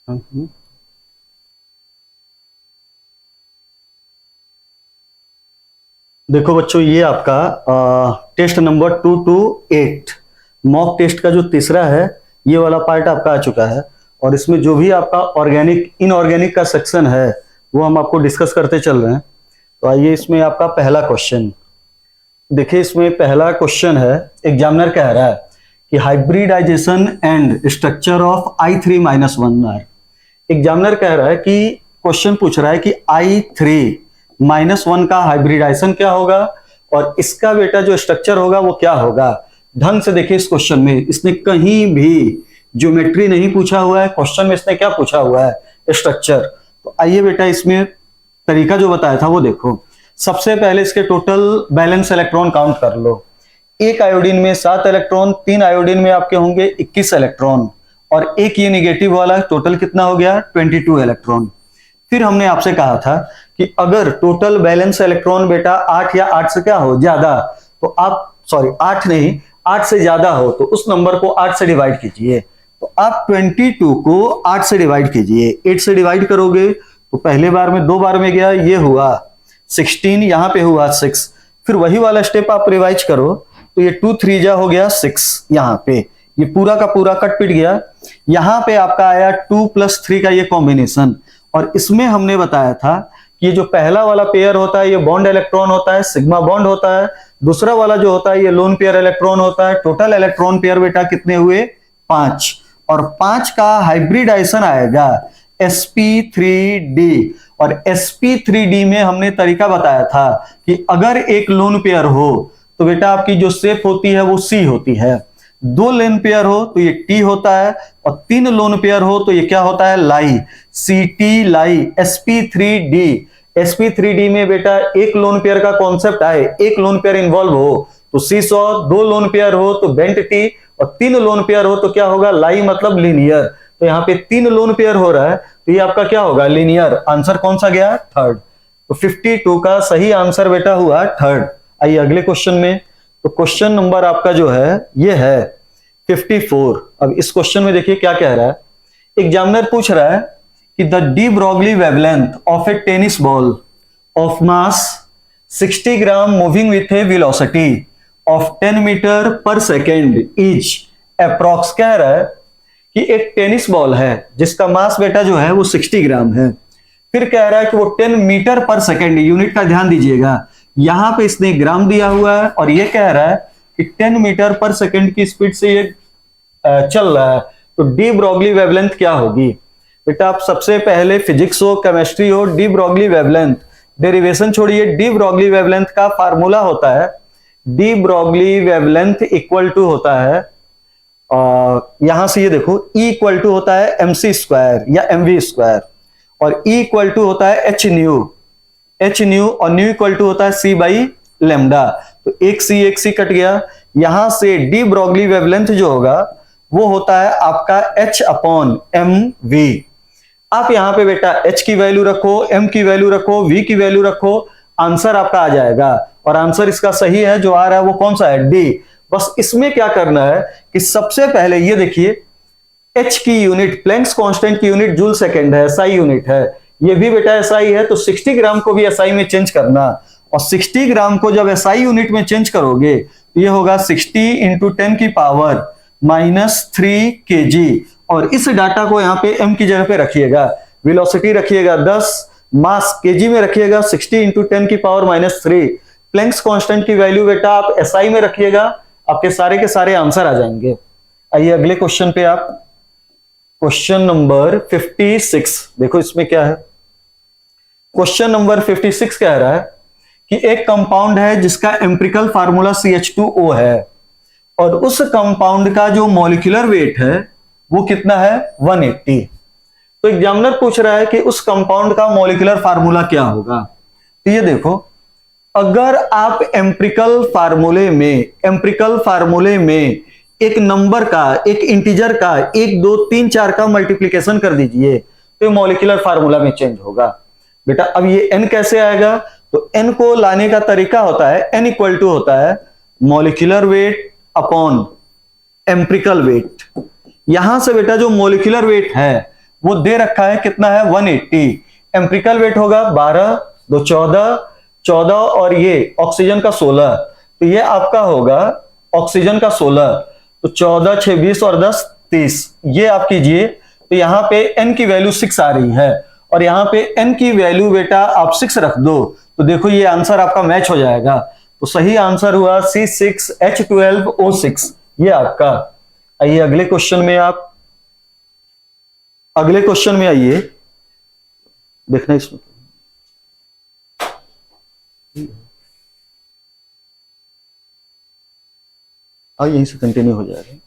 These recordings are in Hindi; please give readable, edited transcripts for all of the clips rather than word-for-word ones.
हम्म। देखो बच्चों, ये आपका टेस्ट नंबर 228 मॉक टेस्ट का जो तीसरा है, ये वाला पार्ट आपका आ चुका है। और इसमें जो भी आपका ऑर्गेनिक इनऑर्गेनिक का सेक्शन है वो हम आपको डिस्कस करते चल रहे हैं। तो आइए, इसमें आपका पहला क्वेश्चन देखिए। इसमें पहला क्वेश्चन है, एग्जामिनर कह रहा है कि hybridization and structure of I3-1 are. Examiner कह रहा है कि क्वेश्चन पूछ रहा है कि I3-1 का हाइब्रिडाइजेशन क्या होगा और इसका बेटा जो स्ट्रक्चर होगा वो क्या होगा। ढंग से देखिए, इस क्वेश्चन में इसने कहीं भी ज्योमेट्री नहीं पूछा हुआ है। क्वेश्चन में इसने क्या पूछा हुआ है, स्ट्रक्चर। तो आइए बेटा, इसमें तरीका जो बताया था वो देखो। सबसे पहले इसके टोटल बैलेंस इलेक्ट्रॉन काउंट कर लो। एक आयोडीन में 7 इलेक्ट्रॉन, 3 आयोडीन में आपके होंगे 21 इलेक्ट्रॉन, और एक ये निगेटिव वाला, टोटल कितना हो गया 22 इलेक्ट्रॉन। फिर हमने आपसे कहा था कि अगर टोटल बैलेंस इलेक्ट्रॉन बेटा 8 या 8 से क्या हो ज्यादा, तो आप 8 नहीं, 8 से ज्यादा हो तो उस नंबर को 8 से डिवाइड कीजिए। तो आप 22 को 8 से डिवाइड कीजिए। 8 से डिवाइड करोगे तो पहले बार में 2 बार में गया, ये हुआ 16, यहां पे हुआ 6। फिर वही वाला स्टेप आप रिवाइज करो तो ये 2 3 जा हो गया 6, यहां पे ये पूरा का पूरा कट पिट गया। यहां पे आपका आया 2 + 3 का ये कॉम्बिनेशन। और इसमें हमने बताया था कि ये जो पहला वाला पेयर होता है ये बॉन्ड इलेक्ट्रॉन होता है, सिग्मा बॉन्ड होता है। दूसरा वाला जो होता है ये लोन पेयर इलेक्ट्रॉन होता है। टोटल इलेक्ट्रॉन पेयर बेटा कितने हुए, 5। और 5 का हाइब्रिडाइजेशन आएगा sp3d। और sp3d में हमने तरीका बताया था कि अगर एक लोन पेयर हो तो बेटा आपकी जो शेप होती है वो सी होती है। 2 लोन पेयर हो तो ये टी होता है, और 3 लोन पेयर हो तो ये क्या होता है, लाई, सी टी लाई, sp3d। sp3d में बेटा एक लोन पेयर का कॉन्सेप्ट आए, एक लोन पेयर इन्वॉल्व हो तो सीसॉ, 2 लोन पेयर हो तो बेंट टी, और 3 लोन पेयर हो तो क्या होगा, लाई मतलब लीनियर। तो यहाँ पे 3 लोन पेयर हो रहा है तो ये आपका क्या होगा, लीनियर। आंसर कौन सा गया, थर्ड। तो 52 का सही आंसर बेटा हुआ थर्ड। आइए अगले क्वेश्चन में। तो क्वेश्चन नंबर आपका जो है ये है 54। अब इस क्वेश्चन में देखिए क्या कह रहा है। एग्जामिनर पूछ रहा है कि the de Broglie wavelength of a tennis ball of mass 60 gram moving with a velocity of 10 metre per second is approx. कह रहा है कि एक टेनिस बॉल है जिसका मास बेटा जो है वो 60 ग्राम है। फिर कह रहा है कि वो 10 मीटर पर सेकेंड, यूनिट का ध्यान दीजिएगा, यहां पे इसने ग्राम दिया हुआ है और ये कह रहा है कि 10 मीटर पर सेकेंड की स्पीड से ये चल रहा है। तो डी ब्रॉगली वेवलेंथ क्या होगी बेटा। आप सबसे पहले फिजिक्स हो, केमिस्ट्री हो, डी ब्रॉगली वेवलेंथ, डेरिवेशन छोड़िए। डी ब्रॉगली वेवलेंथ का फार्मूला होता है, de Broglie wavelength equal to होता है, यहां से ये देखो, E इक्वल टू होता है mc² या mv², और E इक्वल टू होता है h न्यू, और न्यू इक्वल टू होता है c/λ। तो एक C कट गया। यहां से डी ब्रॉगली वेवलेंथ जो होगा वो होता है आपका h/mv। आप यहां पे बेटा h की वैल्यू रखो, m की वैल्यू रखो, v की वैल्यू रखो, आंसर आपका आ जाएगा। और आंसर इसका सही है, जो आ रहा है वो कौन सा है, डी। बस इसमें क्या करना है कि सबसे पहले ये देखिए, h की यूनिट, प्लैंक्स कांस्टेंट की यूनिट जूल सेकंड है, SI यूनिट है। ये भी बेटा SI है, तो 60 ग्राम को भी SI में चेंज करना। और 60 ग्राम को जब SI यूनिट में चेंज करोगे तो ये होगा 60 × 10⁻³ kg। और इस डाटा को यहाँ पे m की जगह पे रखिएगा, वेलोसिटी रखिएगा 10, मास kg में रखिएगा 60 × 10⁻³ प्लैंक्स कांस्टेंट की वैल्यू बेटा आप SI में रखिएगा, आपके सारे के सारे आंसर आ जाएंगे। आइए अगले क्वेश्चन पे। आप क्वेश्चन नंबर 56 देखो, इसमें क्या है। क्वेश्चन नंबर 56 कह रहा है कि एक कंपाउंड है जिसका एम्पिरिकल फार्मूला CH2O है, और उस कंपाउंड का जो मॉलिक्यूलर वेट है वो कितना है, 180। तो एग्जामिनर पूछ रहा है कि उस कंपाउंड का मॉलिक्यूलर फार्मूला क्या होगा। तो ये देखो, अगर आप एम्पिरिकल फार्मूले में एक नंबर का, एक इंटीजर का 1 2 3 4 का मल्टीप्लीकेशन कर दीजिए तो मॉलिक्यूलर फार्मूला में चेंज होगा बेटा। अब ये n कैसे आएगा, तो n को लाने का तरीका होता है, n इक्वल टू होता है molecular weight upon empirical weight. यहां से बेटा जो मॉलिक्यूलर वेट है वो दे रखा है कितना है 180। एम्पिरिकल वेट होगा 12, 2 14, 14 और ये ऑक्सीजन का 16, तो ये आपका होगा ऑक्सीजन का 16, तो 14 6 20 और 10 30, ये आप कीजिए। तो यहाँ पे n की वैल्यू 6 आ रही है और यहाँ पे n की वैल्यू बेटा आप 6 रख दो, तो देखो ये आंसर आपका मैच हो जाएगा। तो सही आंसर हुआ C6H12O6, ये आपका। आइए अगले क्वेश्चन में, आप अगले क्वेश्चन में आइए, देखना इसमें यहीं से कंटिन्यू हो जाएगा।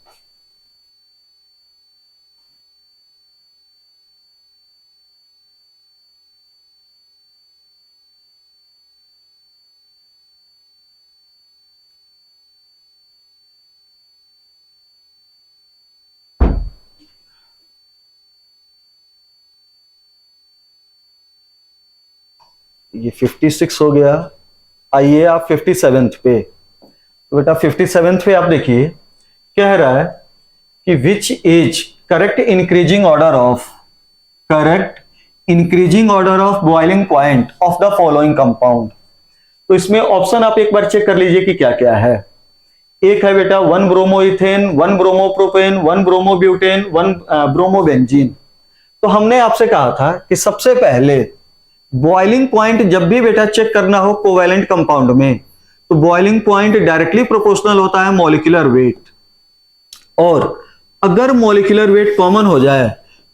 ये 56 हो गया। आइए आप 57th पे, तो बेटा 57th पे आप देखिए, कह रहा है कि which is correct increasing order of boiling point of the following compound. तो इसमें ऑप्शन आप एक बार चेक कर लीजिए कि क्या क्या है। एक है बेटा 1 ब्रोमोइथेन, 1 ब्रोमोप्रोपेन, 1 ब्रोमोब्यूटेन, 1 ब्रोमोबेंजीन। तो हमने आपसे कहा था कि सबसे पहले बॉइलिंग पॉइंट जब भी बेटा चेक करना हो कोवैलेंट कंपाउंड में, तो बॉइलिंग पॉइंट डायरेक्टली प्रोपोर्शनल होता है मॉलिक्यूलर वेट, और अगर मॉलिक्यूलर वेट कॉमन हो जाए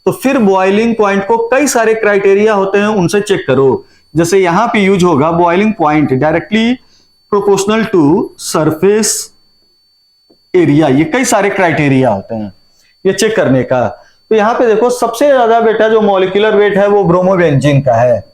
तो फिर बॉइलिंग पॉइंट को कई सारे क्राइटेरिया होते हैं उनसे चेक करो। जैसे यहां पे यूज होगा boiling point directly proportional to surface area, ये कई सारे क्राइटेरिया होते हैं ये चेक करने का। तो यहां पे देखो सबसे ज्यादा बेटा जो मॉलिक्यूलर वेट है वो ब्रोमोबेंजीन का है,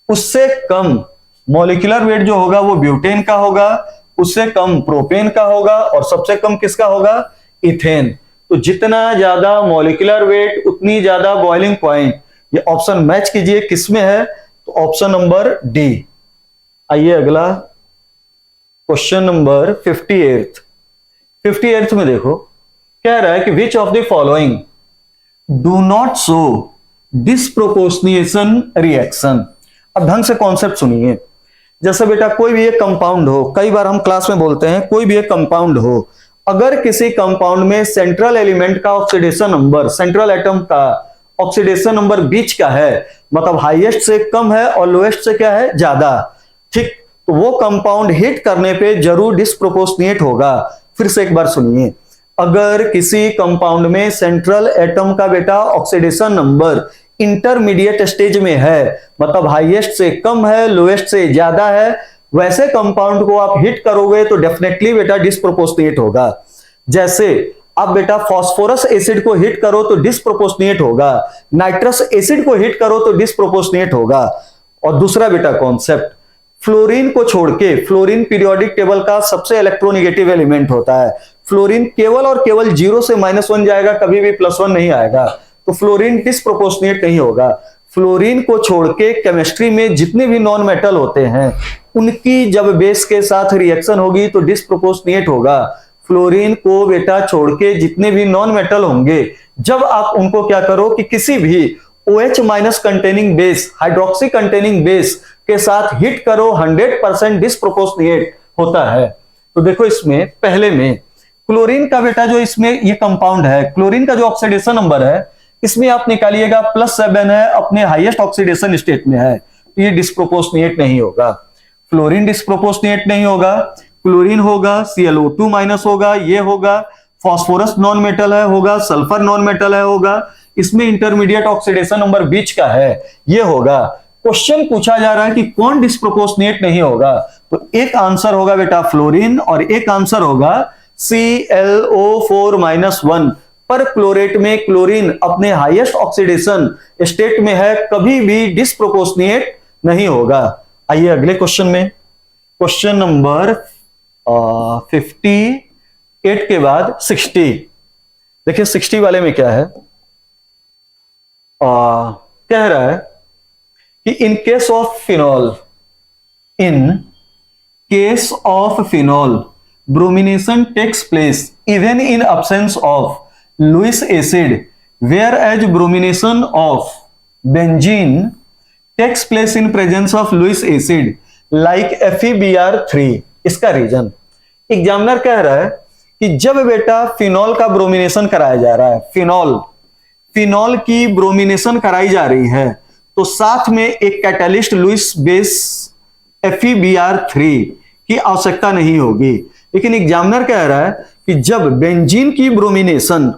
उससे कम मॉलिक्यूलर वेट जो होगा वो ब्यूटेन का होगा, उससे कम प्रोपेन का होगा, और सबसे कम किसका होगा, इथेन। तो जितना ज्यादा मॉलिक्यूलर वेट उतनी ज्यादा बॉइलिंग पॉइंट। ये ऑप्शन मैच कीजिए किसमें है, तो ऑप्शन नंबर डी। आइए अगला क्वेश्चन नंबर 58th में देखो, कह रहा है कि which of the following do not show disproportionation reaction. अब ढंग से कॉन्सेप्ट सुनिए। जैसे बेटा कोई भी एक कंपाउंड हो, कई बार हम क्लास में बोलते हैं कोई भी एक कंपाउंड हो, अगर किसी कंपाउंड में सेंट्रल एलिमेंट का ऑक्सीडेशन नंबर, सेंट्रल एटम का ऑक्सीडेशन नंबर बीच का है, मतलब हाईएस्ट से कम है और लोएस्ट से क्या है, ज्यादा, ठीक, तो वो कंपाउंड हिट करने पे जरूर डिस्प्रोपोर्शनेट होगा। फिर से एक बार सुनिए, अगर किसी कंपाउंड में सेंट्रल एटम का बेटा ऑक्सीडेशन नंबर इंटरमीडिएट स्टेज में है, मतलब हाईएस्ट से कम है, लोएस्ट से ज्यादा है, वैसे कंपाउंड को आप हिट करोगे तो डेफिनेटली बेटा डिस्प्रोपोर्शनेट होगा। जैसे आप बेटा फास्फोरस एसिड को हिट करो तो डिस्प्रोपोर्शनेट होगा, नाइट्रस एसिड को हिट करो तो डिस्प्रोपोर्शनेट होगा। और दूसरा बेटा कॉन्सेप्ट, फ्लोरीन को छोड़ के, फ्लोरीन पीरियोडिक टेबल का सबसे इलेक्ट्रोनेगेटिव एलिमेंट होता है, फ्लोरीन केवल और केवल 0 से -1 जाएगा, कभी भी +1 नहीं आएगा, तो फ्लोरीन डिस्प्रोपोर्शनेट नहीं होगा। फ्लोरीन को छोड़ के केमिस्ट्री में जितने भी नॉन मेटल होते हैं उनकी जब बेस के साथ रिएक्शन होगी तो डिस्प्रोपोर्शनेट होगा। फ्लोरीन को बेटा छोड़ के जितने भी नॉन मेटल होंगे, जब आप उनको क्या करो कि किसी भी OH- containing base, hydroxy containing base के साथ हिट करो, 100% डिस्प्रोपोर्शनेट होता है। तो देखो इसमें पहले में क्लोरीन का बेटा जो इसमें ये कंपाउंड है, क्लोरीन का जो ऑक्सीडेशन नंबर है इसमें आप निकालिएगा +7 है, अपने हाईएस्ट ऑक्सीडेशन स्टेट में है, तो ये डिस्प्रोपोर्शनेट नहीं होगा। फ्लोरीन डिस्प्रोपोर्शनेट नहीं होगा, क्लोरीन होगा, ClO2- होगा, ये होगा, फास्फोरस नॉन मेटल है होगा, सल्फर नॉन मेटल है होगा, इसमें इंटरमीडिएट ऑक्सीडेशन नंबर बीच का है, ये होगा। क्वेश्चन पूछा जा रहा है कि कौन डिस्प्रोपोर्शनेट नहीं होगा, तो एक आंसर होगा बेटा फ्लोरीन और एक आंसर होगा ClO4-1। पर क्लोरेट में क्लोरीन अपने हाईएस्ट ऑक्सीडेशन स्टेट में है, कभी भी डिस्प्रोपोर्शनेट नहीं होगा। आइए अगले क्वेश्चन में, क्वेश्चन नंबर 58 के बाद 60। देखिए 60 वाले में क्या है, कह रहा है कि in case of phenol bromination takes place even in absence of Lewis acid whereas bromination of benzene takes place in presence of Lewis acid like FeBr3। इसका रीजन एग्जामिनर कह रहा है कि जब बेटा फिनॉल का ब्रोमिनेशन कराया जा रहा है, फिनॉल की ब्रोमिनेशन कराई जा रही है, तो साथ में एक कैटालिस्ट लुइस बेस FeBr3 की आवश्यकता नहीं होगी। लेकिन एग्जामिनर कह रहा है कि जब बेंजीन की ब्रोमिनेशन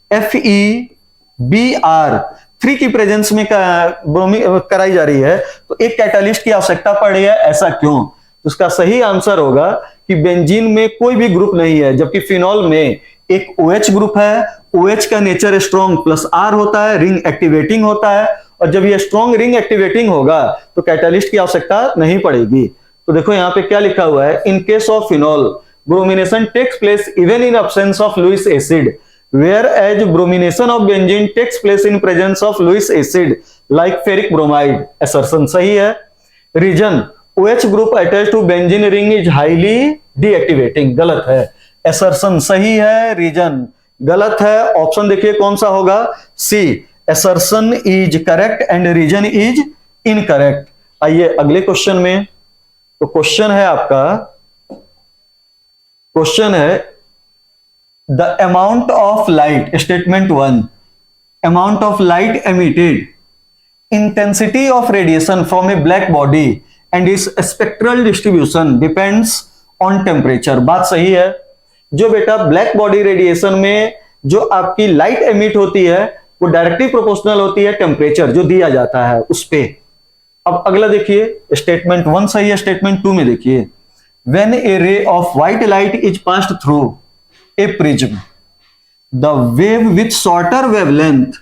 FeBr3 की प्रेजेंस में कराई जा रही है, तो एक कैटालिस्ट की आवश्यकता पड़ रही है। ऐसा क्यों? तो उसका सही आंसर होगा कि बेंजीन में कोई भी ग्रुप नहीं है, जबकि फिनॉल में एक OH ग्रुप है। OH का नेचर स्ट्रॉन्ग +R होता है, रिंग एक्टिवेटिंग होता है, और जब ये स्ट्रॉन्ग रिंग एक्टिवेटिंग होगा तो कैटालिस्ट की आवश्यकता नहीं पड़ेगी। तो देखो यहां पे क्या लिखा हुआ है, in case of phenol bromination takes place even in absence of Lewis acid, whereas bromination of benzene takes place in presence of Lewis acid like ferric bromide. Assertion सही है। Reason OH group attach to benzene ring is highly deactivating, गलत है। असर्शन सही है, रीजन गलत है। ऑप्शन देखिए कौन सा होगा, C, assertion is correct and reason is incorrect. आइए अगले क्वेश्चन में। तो क्वेश्चन है the amount of light, statement 1, amount of light emitted, intensity of radiation from a black body and is spectral distribution depends on temperature. बात सही है। जो बेटा ब्लैक बॉडी रेडिएशन में जो आपकी लाइट एमिट होती है वो डायरेक्टली प्रोपोर्शनल होती है टेम्परेचर जो दिया जाता है उस पे। अब अगला देखिए, स्टेटमेंट 1 सही है। स्टेटमेंट 2 में देखिए, when a ray of white light is passed through a prism the wave with shorter wavelength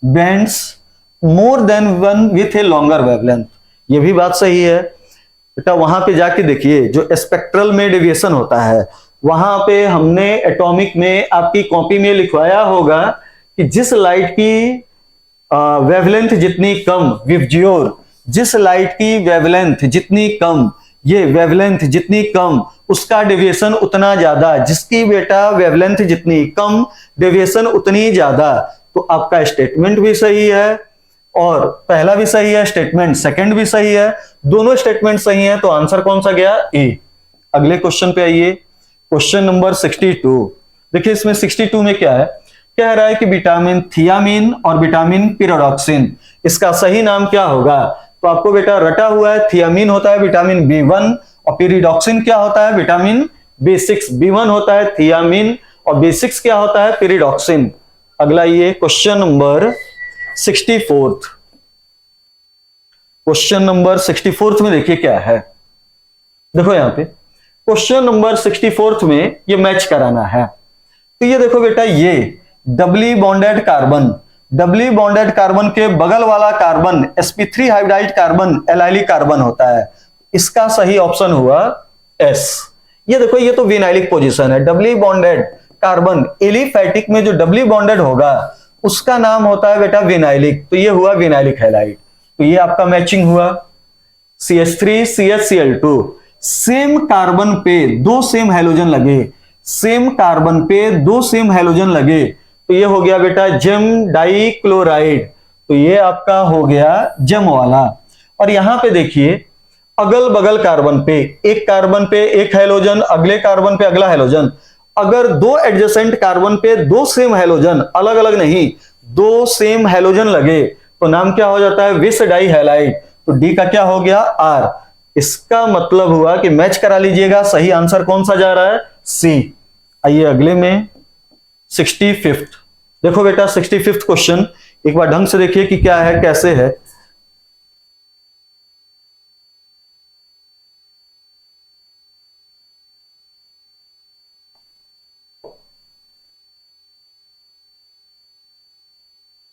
bends more than one with a longer wavelength. ये भी बात सही है बेटा। वहां पे जाके देखिए, जो स्पेक्ट्रल में डेविएशन होता है, वहां पे हमने एटॉमिक में आपकी कॉपी में लिखवाया होगा कि जिस लाइट की वेवलेंथ जितनी कम, विबजियोर, जिस लाइट की वेवलेंथ जितनी कम, ये वेवलेंथ जितनी कम उसका डेविएशन उतना ज्यादा, जिसकी बेटा वेवलेंथ जितनी कम डेविएशन उतनी ज्यादा। तो आपका स्टेटमेंट भी सही है और पहला भी सही है, स्टेटमेंट सेकंड भी सही है, दोनों स्टेटमेंट सही है। तो आंसर कौन सा गया, ए। अगले क्वेश्चन पे आइए, क्वेश्चन नंबर 62। देखिए इसमें 62 में क्या है, कह रहा है कि विटामिन थियामिन और विटामिन पिरिडॉक्सिन, इसका सही नाम क्या होगा। तो आपको बेटा रटा हुआ है, थियामिन होता है विटामिन B1 और पिरिडॉक्सिन क्या होता है, विटामिन B6। B1 होता है थियामिन और B6 क्या होता है, पिरिडॉक्सिन। अगला ये क्वेश्चन नंबर 64। क्वेश्चन नंबर 64 में देखिए क्या है। देखो यहां पे क्वेश्चन नंबर 64 में ये मैच कराना है। तो ये देखो बेटा, ये डबली बॉन्डेड कार्बन के बगल वाला carbon sp3 hybridized carbon allylic carbon होता है। इसका सही ऑप्शन हुआ एस। ये देखो, ये तो विनाइलिक पोजीशन है। डबली बॉन्डेड कार्बन एलिफैटिक में जो डबली बॉन्डेड होगा उसका नाम होता है बेटा विनाइलिक। तो ये हुआ विनाइलिक हैलाइड। तो ये आपका मैचिंग हुआ। CH3 CHCl2, सेम कार्बन पे दो सेम हैलोजन लगे, सेम कार्बन पे दो सेम हैलोजन लगे, तो ये हो गया बेटा जेम डाई क्लोराइड। तो ये आपका हो गया जेम वाला। और यहां पे देखिए अगल बगल कार्बन पे, एक कार्बन पे एक हैलोजन, अगले कार्बन पे अगला हैलोजन। अगर दो एडजेसेंट कार्बन पे दो सेम हैलोजन, अलग अलग नहीं, दो सेम हैलोजन लगे तो नाम क्या हो जाता है, विस डाई हैलाइड। तो डी का क्या हो गया, आर। इसका मतलब हुआ कि मैच करा लीजिएगा। सही आंसर कौन सा जा रहा है, सी। आइए अगले में 65th। देखो बेटा 65th क्वेश्चन एक बार ढंग से देखिए कि क्या है, कैसे है।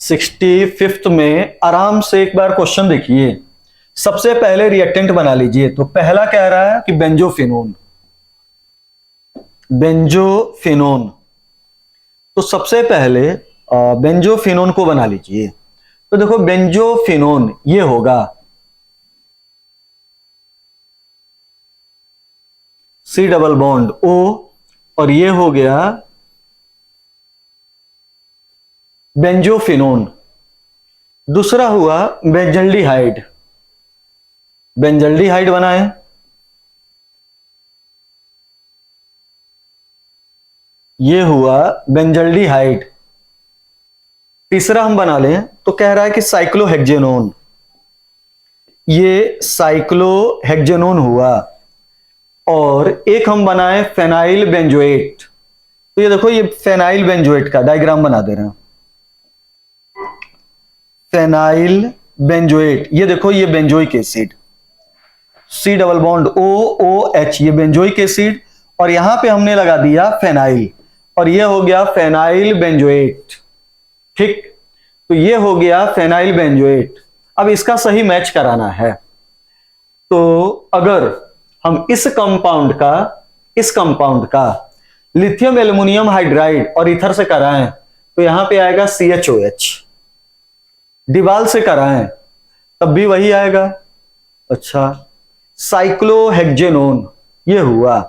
सिक्सटी फिफ्थ में आराम से एक बार क्वेश्चन देखिए। सबसे पहले रिएक्टेंट बना लीजिए। तो पहला कह रहा है कि बेंजोफिनोन, बेंजोफिनोन। तो सबसे पहले बेंजोफिनोन को बना लीजिए। तो देखो बेंजोफिनोन ये होगा C डबल बॉन्ड O और ये हो गया बेंजोफिनोन। दूसरा हुआ बेंजल्डिहाइड। बेंजल्डिहाइड बनाए, ये हुआ बेंजल्डिहाइड। तीसरा हम बना लें तो कह रहा है कि साइक्लोहेक्जेनोन, ये साइक्लोहेक्जेनोन हुआ। और एक हम बनाए फेनाइल बेंजोएट, तो ये देखो ये फेनाइल बेंजोएट का डायग्राम बना दे रहे हैं। फेनाइल बेंजोएट, ये देखो ये benzoic acid, C double bond O O H, ये बेंजोइक एसिड, और यहां पे हमने लगा दिया फेनाइल, और ये हो गया फेनाइल बेंजोएट। ठीक, तो ये हो गया फेनाइल बेंजोएट। अब इसका सही मैच कराना है, तो अगर हम इस कंपाउंड का लिथियम एल्युमिनियम हाइड्राइड और ईथर से कराएं तो यहां पे आएगा CHOH। डिबाल से कराएं तब भी वही आएगा। अच्छा, साइक्लोहेक्जेनोन ये हुआ,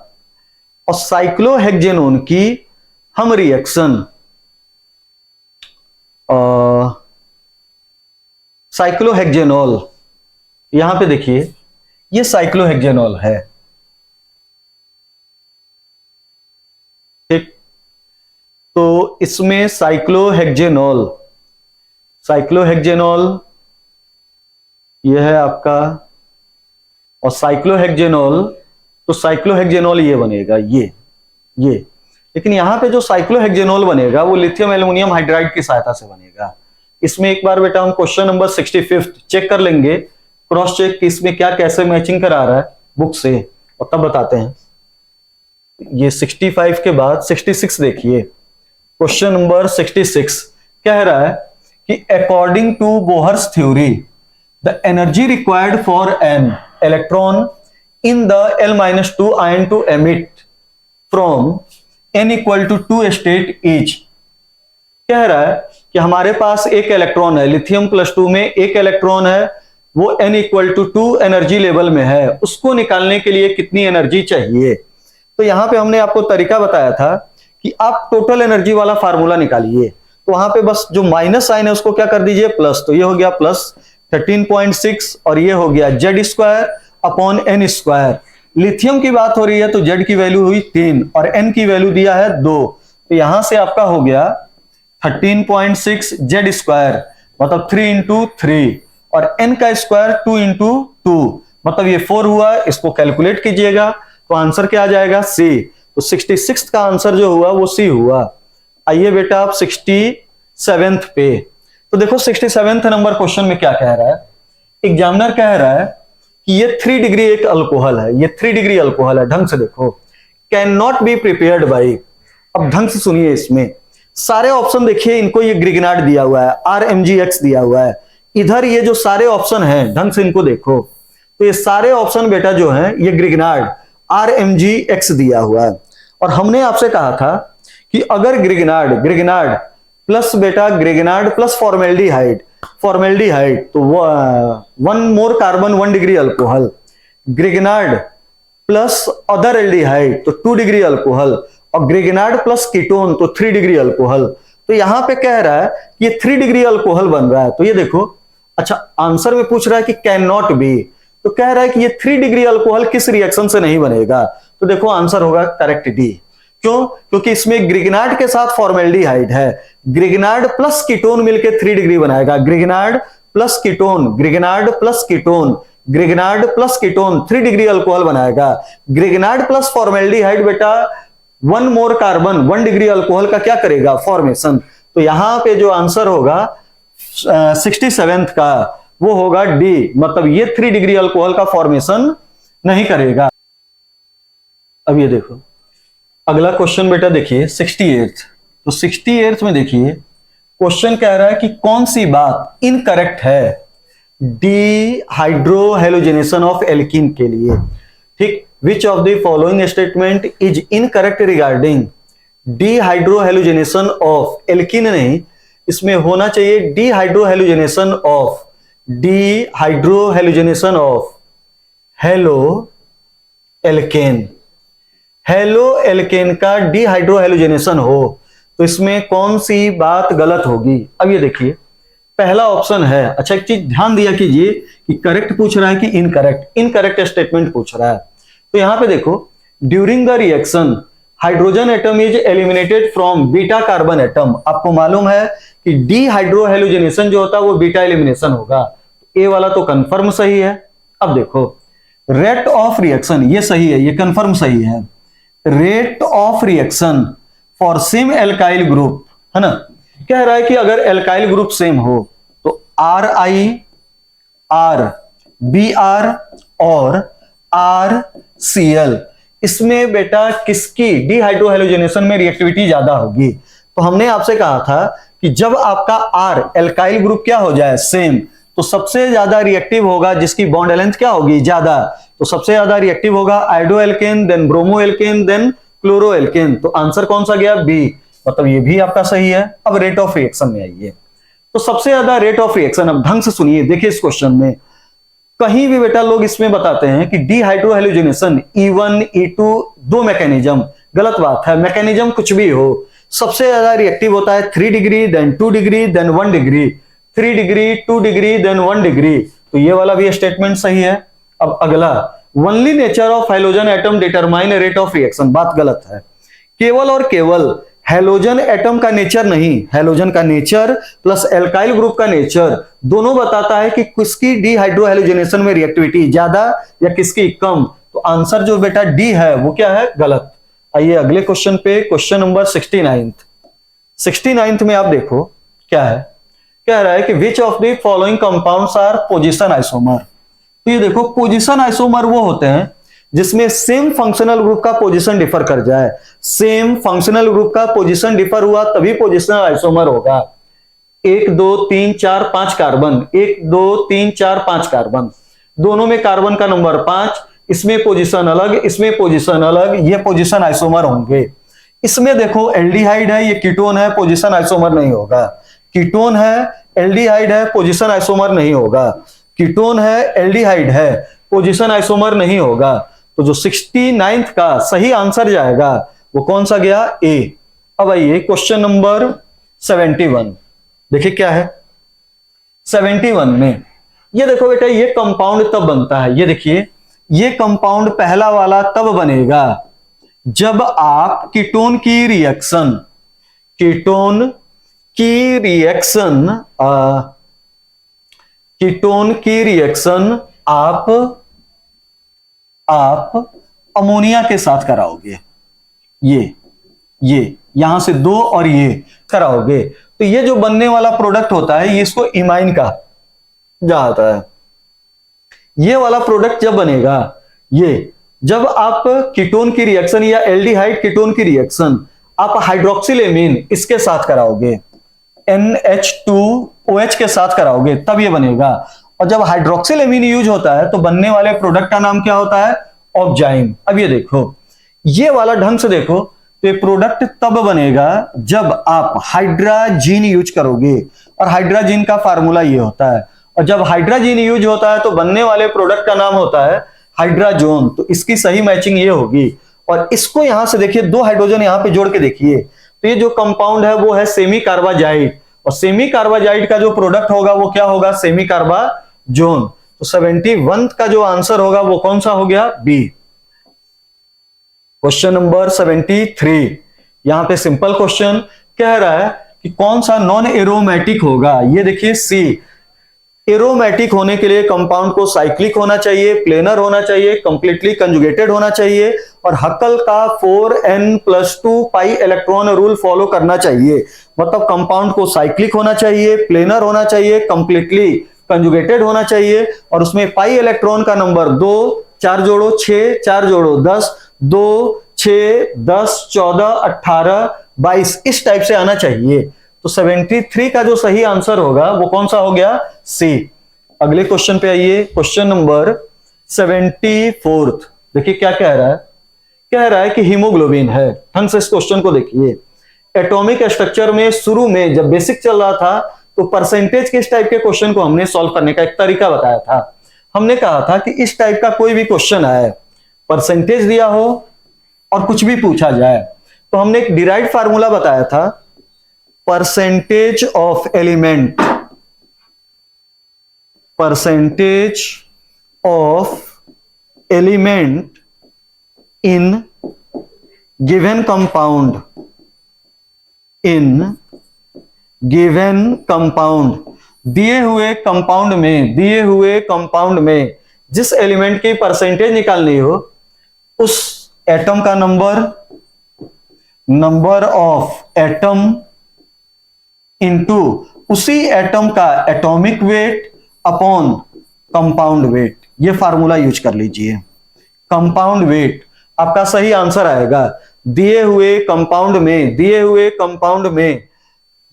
और साइक्लोहेक्जेनोन की हम रिएक्शन साइक्लोहेक्जेनॉल, यहां पे देखिए ये साइक्लोहेक्जेनॉल है। ठीक, तो इसमें साइक्लोहेक्जेनॉल यह है आपका, और साइक्लोहेक्जेनॉल, तो साइक्लोहेक्जेनॉल ये बनेगा, ये लेकिन यहां पे जो साइक्लोहेक्जेनॉल बनेगा वो लिथियम एल्युमिनियम हाइड्राइड की सहायता से बनेगा। इसमें एक बार बेटा हम क्वेश्चन नंबर 65 चेक कर लेंगे, क्रॉस चेक कि इसमें क्या कैसे मैचिंग करा रहा है बुक से, और तब बताते हैं। ये 65 के बाद 66 देखिए, क्वेश्चन नंबर 66 कह रहा है कि according to Bohr's theory the energy required for an electron in the L-2 ion to emit from n equal to 2 state each. कह रहा है कि हमारे पास एक इलेक्ट्रॉन है, लिथियम +2 में एक इलेक्ट्रॉन है, वो n = 2 एनर्जी लेवल में है, उसको निकालने के लिए कितनी एनर्जी चाहिए। तो यहां पे हमने आपको तरीका बताया था कि आप टोटल एनर्जी वाला फार्मूला निकालिए, तो वहां पे बस जो माइनस साइन है उसको क्या कर दीजिए प्लस, तो ये हो गया प्लस 13.6, और ये हो गया Z²/n²। लिथियम की बात हो रही है तो Z की वैल्यू हुई 3 और n की वैल्यू दिया है 2, तो यहां से आपका हो गया 13.6 Z² मतलब 3 × 3, और n का स्क्वायर 2 × 2 मतलब ये 4 हुआ। इसको कैलकुलेट कीजिएगा तो आंसर क्या आ जाएगा C। तो 66 का आंसर जो हुआ वो C हुआ। आइए बेटा आप 67th पे, तो देखो 67th नंबर क्वेश्चन में क्या कह रहा है। एग्जामिनर कह रहा है कि ये 3 डिग्री एक अल्कोहल है, ये 3 डिग्री अल्कोहल है, ढंग से देखो, can not be prepared by. अब ढंग से सुनिए, इसमें सारे ऑप्शन देखिए, इनको ये ग्रिग्नार्ड दिया हुआ है, RMgX दिया हुआ है, इधर ये जो सारे ऑप्शन हैं ढंग से इनको देखो, तो ये सारे ऑप्शन बेटा जो हैं ये ग्रिग्नार्ड RMgX दिया हुआ है। और हमने आपसे कहा था कि अगर ग्रिग्नार्ड प्लस बेटा ग्रिग्नार्ड प्लस फॉर्मेल्डिहाइड तो 1 more carbon 1 degree alcohol, Grignard plus other aldehyde तो 2 डिग्री अल्कोहल, और ग्रिग्नार्ड प्लस कीटोन तो 3 डिग्री अल्कोहल। तो यहां पे कह रहा है कि ये 3 डिग्री अल्कोहल बन रहा है, तो ये देखो, अच्छा आंसर में पूछ रहा है कि कैन नॉट बी, तो कह रहा है कि ये 3 डिग्री अल्कोहल किस रिएक्शन से नहीं बनेगा, तो देखो आंसर होगा करेक्ट डी। क्यों? क्योंकि इसमें ग्रिग्नार्ड के साथ फॉर्मेल्डिहाइड है, ग्रिग्नार्ड प्लस कीटोन मिलकर 3 डिग्री बनाएगा, Grignard plus ketone 3 degree alcohol बनाएगा। ग्रिग्नार्ड प्लस फॉर्मेल्डिहाइड बेटा 1 मोर कार्बन 1 डिग्री अल्कोहल का क्या करेगा फॉर्मेशन, तो यहां पे जो आंसर होगा 67th का वो होगा डी, मतलब ये 3 डिग्री अल्कोहल का फॉर्मेशन नहीं करेगा। अब ये देखो अगला क्वेश्चन बेटा देखिए 68th, तो 68th में देखिए क्वेश्चन कह रहा है कि कौन सी बात इनकरेक्ट है डिहाइड्रोहेलोजेनेशन ऑफ एल्कीन के लिए। ठीक, which of the following statement is incorrect regarding dehydrohalogenation of alkene, नहीं इसमें होना चाहिए dehydrohalogenation of halo alkane. Halo alkane का डिहाइड्रोहेलोजेनेशन हो तो इसमें कौन सी बात गलत होगी? अब ये देखिए, पहला ऑप्शन है। अच्छा, एक चीज ध्यान दिया कीजिए कि करेक्ट पूछ रहा है कि इनकरेक्ट। इनकरेक्ट स्टेटमेंट पूछ रहा है। तो यहां पे देखो, during the reaction hydrogen atom is eliminated from beta carbon atom. आपको मालूम है कि डिहाइड्रोहेलोजेनेशन जो होता है वो बीटा एलिमिनेशन होगा। ए वाला तो कंफर्म सही है। अब देखो, रेट ऑफ रिएक्शन, ये सही है, ये कंफर्म सही है। Rate of reaction for same alkyl group, है ना, कह रहा है कि अगर एल्काइल ग्रुप सेम हो तो R I, R B R और आर सी एल, इसमें बेटा किसकी डिहाइड्रोहेलोजेनेशन में रिएक्टिविटी ज्यादा होगी? तो हमने आपसे कहा था कि जब आपका आर एल्काइल ग्रुप क्या हो जाए, सेम, तो सबसे ज्यादा रिएक्टिव होगा जिसकी बॉन्ड लेंथ क्या होगी, ज्यादा। तो सबसे ज्यादा रिएक्टिव होगा iodo alkane, then bromo alkane, then chloro alkane. तो आंसर कौन सा गया? बी। मतलब ये भी आपका सही है। अब रेट ऑफ रिएक्शन में आइए। तो सबसे ज्यादा रेट ऑफ रिएक्शन, अब ढंग से सुनिए, देखिए इस क्वेश्चन में कहीं भी बेटा लोग इसमें बताते हैं कि डिहाइड्रोहेलोजेनेशन E1 E2 दो मैकेनिज्म, गलत बात है। मैकेनिज्म कुछ भी हो, सबसे ज्यादा रिएक्टिव होता है 3 degree, then 2 degree, then 1 degree, 3 degree, 2 degree, then 1 degree. तो ये वाला भी स्टेटमेंट सही है। अब अगला, only nature of hydrogen atom determine rate of reaction, बात गलत है। केवल और केवल हैलोजन एटम का नेचर नहीं, हैलोजन का नेचर प्लस एल्काइल ग्रुप का नेचर दोनों बताता है कि किसकी डिहाइड्रोहेलोजेनेशन में रिएक्टिविटी ज्यादा या किसकी कम। तो आंसर जो बेटा डी है वो क्या है? गलत। आइए अगले क्वेश्चन पे, क्वेश्चन नंबर 69 में आप देखो क्या है, कह रहा है कि which of the following compounds are position isomer. तो ये देखो, पोजीशन आइसोमर वो होते हैं जिसमें सेम फंक्शनल ग्रुप का पोजीशन डिफर कर जाए। सेम फंक्शनल ग्रुप का पोजीशन डिफर हुआ तभी पोजीशनल आइसोमर होगा। 1 2 3 4 5 कार्बन, 1 2 3 4 5 कार्बन, दोनों में कार्बन का नंबर 5, इसमें पोजीशन अलग, इसमें पोजीशन अलग, ये पोजीशन आइसोमर होंगे। इसमें देखो एल्डिहाइड है, ये कीटोन है, पोजीशन आइसोमर नहीं होगा। कीटोन है, एल्डिहाइड है, पोजीशन आइसोमर नहीं होगा। कीटोन है, एल्डिहाइड है, पोजीशन आइसोमर नहीं होगा। तो जो 69 का सही आंसर जाएगा वो कौन सा गया? ए। अब आइए क्वेश्चन नंबर 71, देखिए क्या है 71 में। ये देखो बेटा, ये कंपाउंड तब बनता है, ये देखिए, ये कंपाउंड पहला वाला तब बनेगा जब आप कीटोन की रिएक्शन, कीटोन की रिएक्शन आप अमोनिया के साथ कराओगे। ये यहां से 2 और ये कराओगे तो ये जो बनने वाला प्रोडक्ट होता है ये इसको इमाइन का जाता है। ये वाला प्रोडक्ट जब बनेगा, ये जब आप कीटोन की रिएक्शन या एल्डिहाइड कीटोन की रिएक्शन आप हाइड्रोक्सिलेमीन इसके साथ कराओगे, NH2OH के साथ कराओगे, तब ये बनेगा। और जब हाइड्रोक्सिलेमीन यूज होता है तो बनने वाले प्रोडक्ट का नाम क्या होता है? ऑक्जाइम। अब ये देखो, ये वाला ढंग से देखो, तो ये प्रोडक्ट तब बनेगा जब आप हाइड्राजीन यूज करोगे, और हाइड्राजीन का फार्मूला ये होता है। और जब हाइड्राजीन यूज होता है तो बनने वाले प्रोडक्ट का नाम होता है हाइड्राजोन। तो इसकी सही मैचिंग ये होगी। और इसको यहां से देखिए, 2 हाइड्रोजन यहां पे जोड़ के देखिए, तो ये जो कंपाउंड है वो है सेमी कार्बाजाइड, और सेमी कार्बाजाइड का जो प्रोडक्ट होगा वो क्या होगा? सेमी कार्बाजोन। तो 71 का जो आंसर होगा वो कौन सा हो गया? बी। क्वेश्चन नंबर 73, यहां पे सिंपल क्वेश्चन कह रहा है कि कौन सा नॉन एरोमेटिक होगा। ये देखिए सी। एरोमेटिक होने के लिए कंपाउंड को साइक्लिक होना चाहिए, प्लेनर होना चाहिए, कंप्लीटली कंजुगेटेड होना चाहिए, और हकल का 4n+2 pi electron rule follow करना चाहिए। मतलब कंपाउंड को साइक्लिक होना चाहिए, प्लेनर होना चाहिए, कंप्लीटली कंजुगेटेड होना चाहिए, और उसमें पाई इलेक्ट्रॉन का नंबर 2, 4 जोड़ो 6, 4 जोड़ो 10, 2 6 10 14 18 22 इस टाइप से आना चाहिए। तो 73 का जो सही आंसर होगा वो कौन सा हो गया? सी। अगले क्वेश्चन पे आइए, क्वेश्चन नंबर 74। देखिए क्या कह रहा है, कह रहा है कि हीमोग्लोबिन है। ढंग से इस क्वेश्चन को देखिए। एटॉमिक स्ट्रक्चर में शुरू में जब बेसिक चल रहा था तो परसेंटेज किस टाइप के क्वेश्चन को हमने सॉल्व करने का एक तरीका बताया था। हमने कहा था कि इस टाइप का कोई भी क्वेश्चन आए, परसेंटेज दिया हो और कुछ भी पूछा जाए तो हमने एक डिराइव्ड फार्मूला बताया था, percentage of element, percentage of element in given compound, in given compound, दिए हुए कंपाउंड में, दिए हुए कंपाउंड में जिस एलिमेंट की परसेंटेज निकालनी हो उस एटम का number, number of atom into उसी एटम का atomic weight upon compound weight, ये फार्मूला यूज कर लीजिए। कंपाउंड वेट आपका सही आंसर आएगा, दिए हुए कंपाउंड में, दिए हुए कंपाउंड में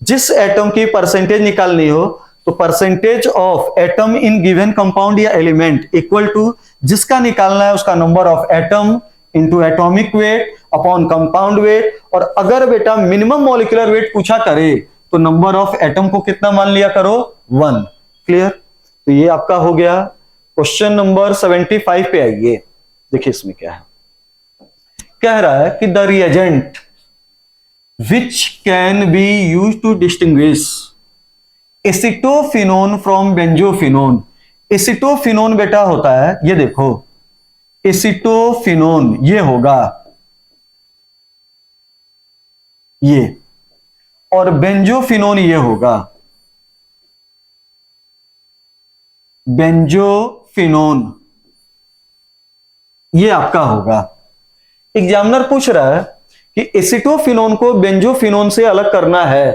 जिस एटम की परसेंटेज निकालनी हो तो percentage of atom in given compound या एलिमेंट इक्वल टू जिसका निकालना है उसका number of atom into atomic weight upon compound weight. और अगर बेटा मिनिमम मॉलिक्यूलर वेट पूछा करे तो नंबर ऑफ एटम को कितना मान लिया करो, 1। क्लियर? तो ये आपका हो गया। क्वेश्चन नंबर 75 पे आइए, देखिए इसमें क्या है। कह रहा है कि the reagent which can be use to distinguish acetophenone from benzophenone. Acetophenone बेटा होता है, ये देखो एसिटोफिनोन ये होगा ये, और बेंजोफिनोन ये होगा बेंजोफिनोन, ये आपका होगा। एग्जामिनर पूछ रहा है कि एसिटोफिनोन को बेंजोफिनोन से अलग करना है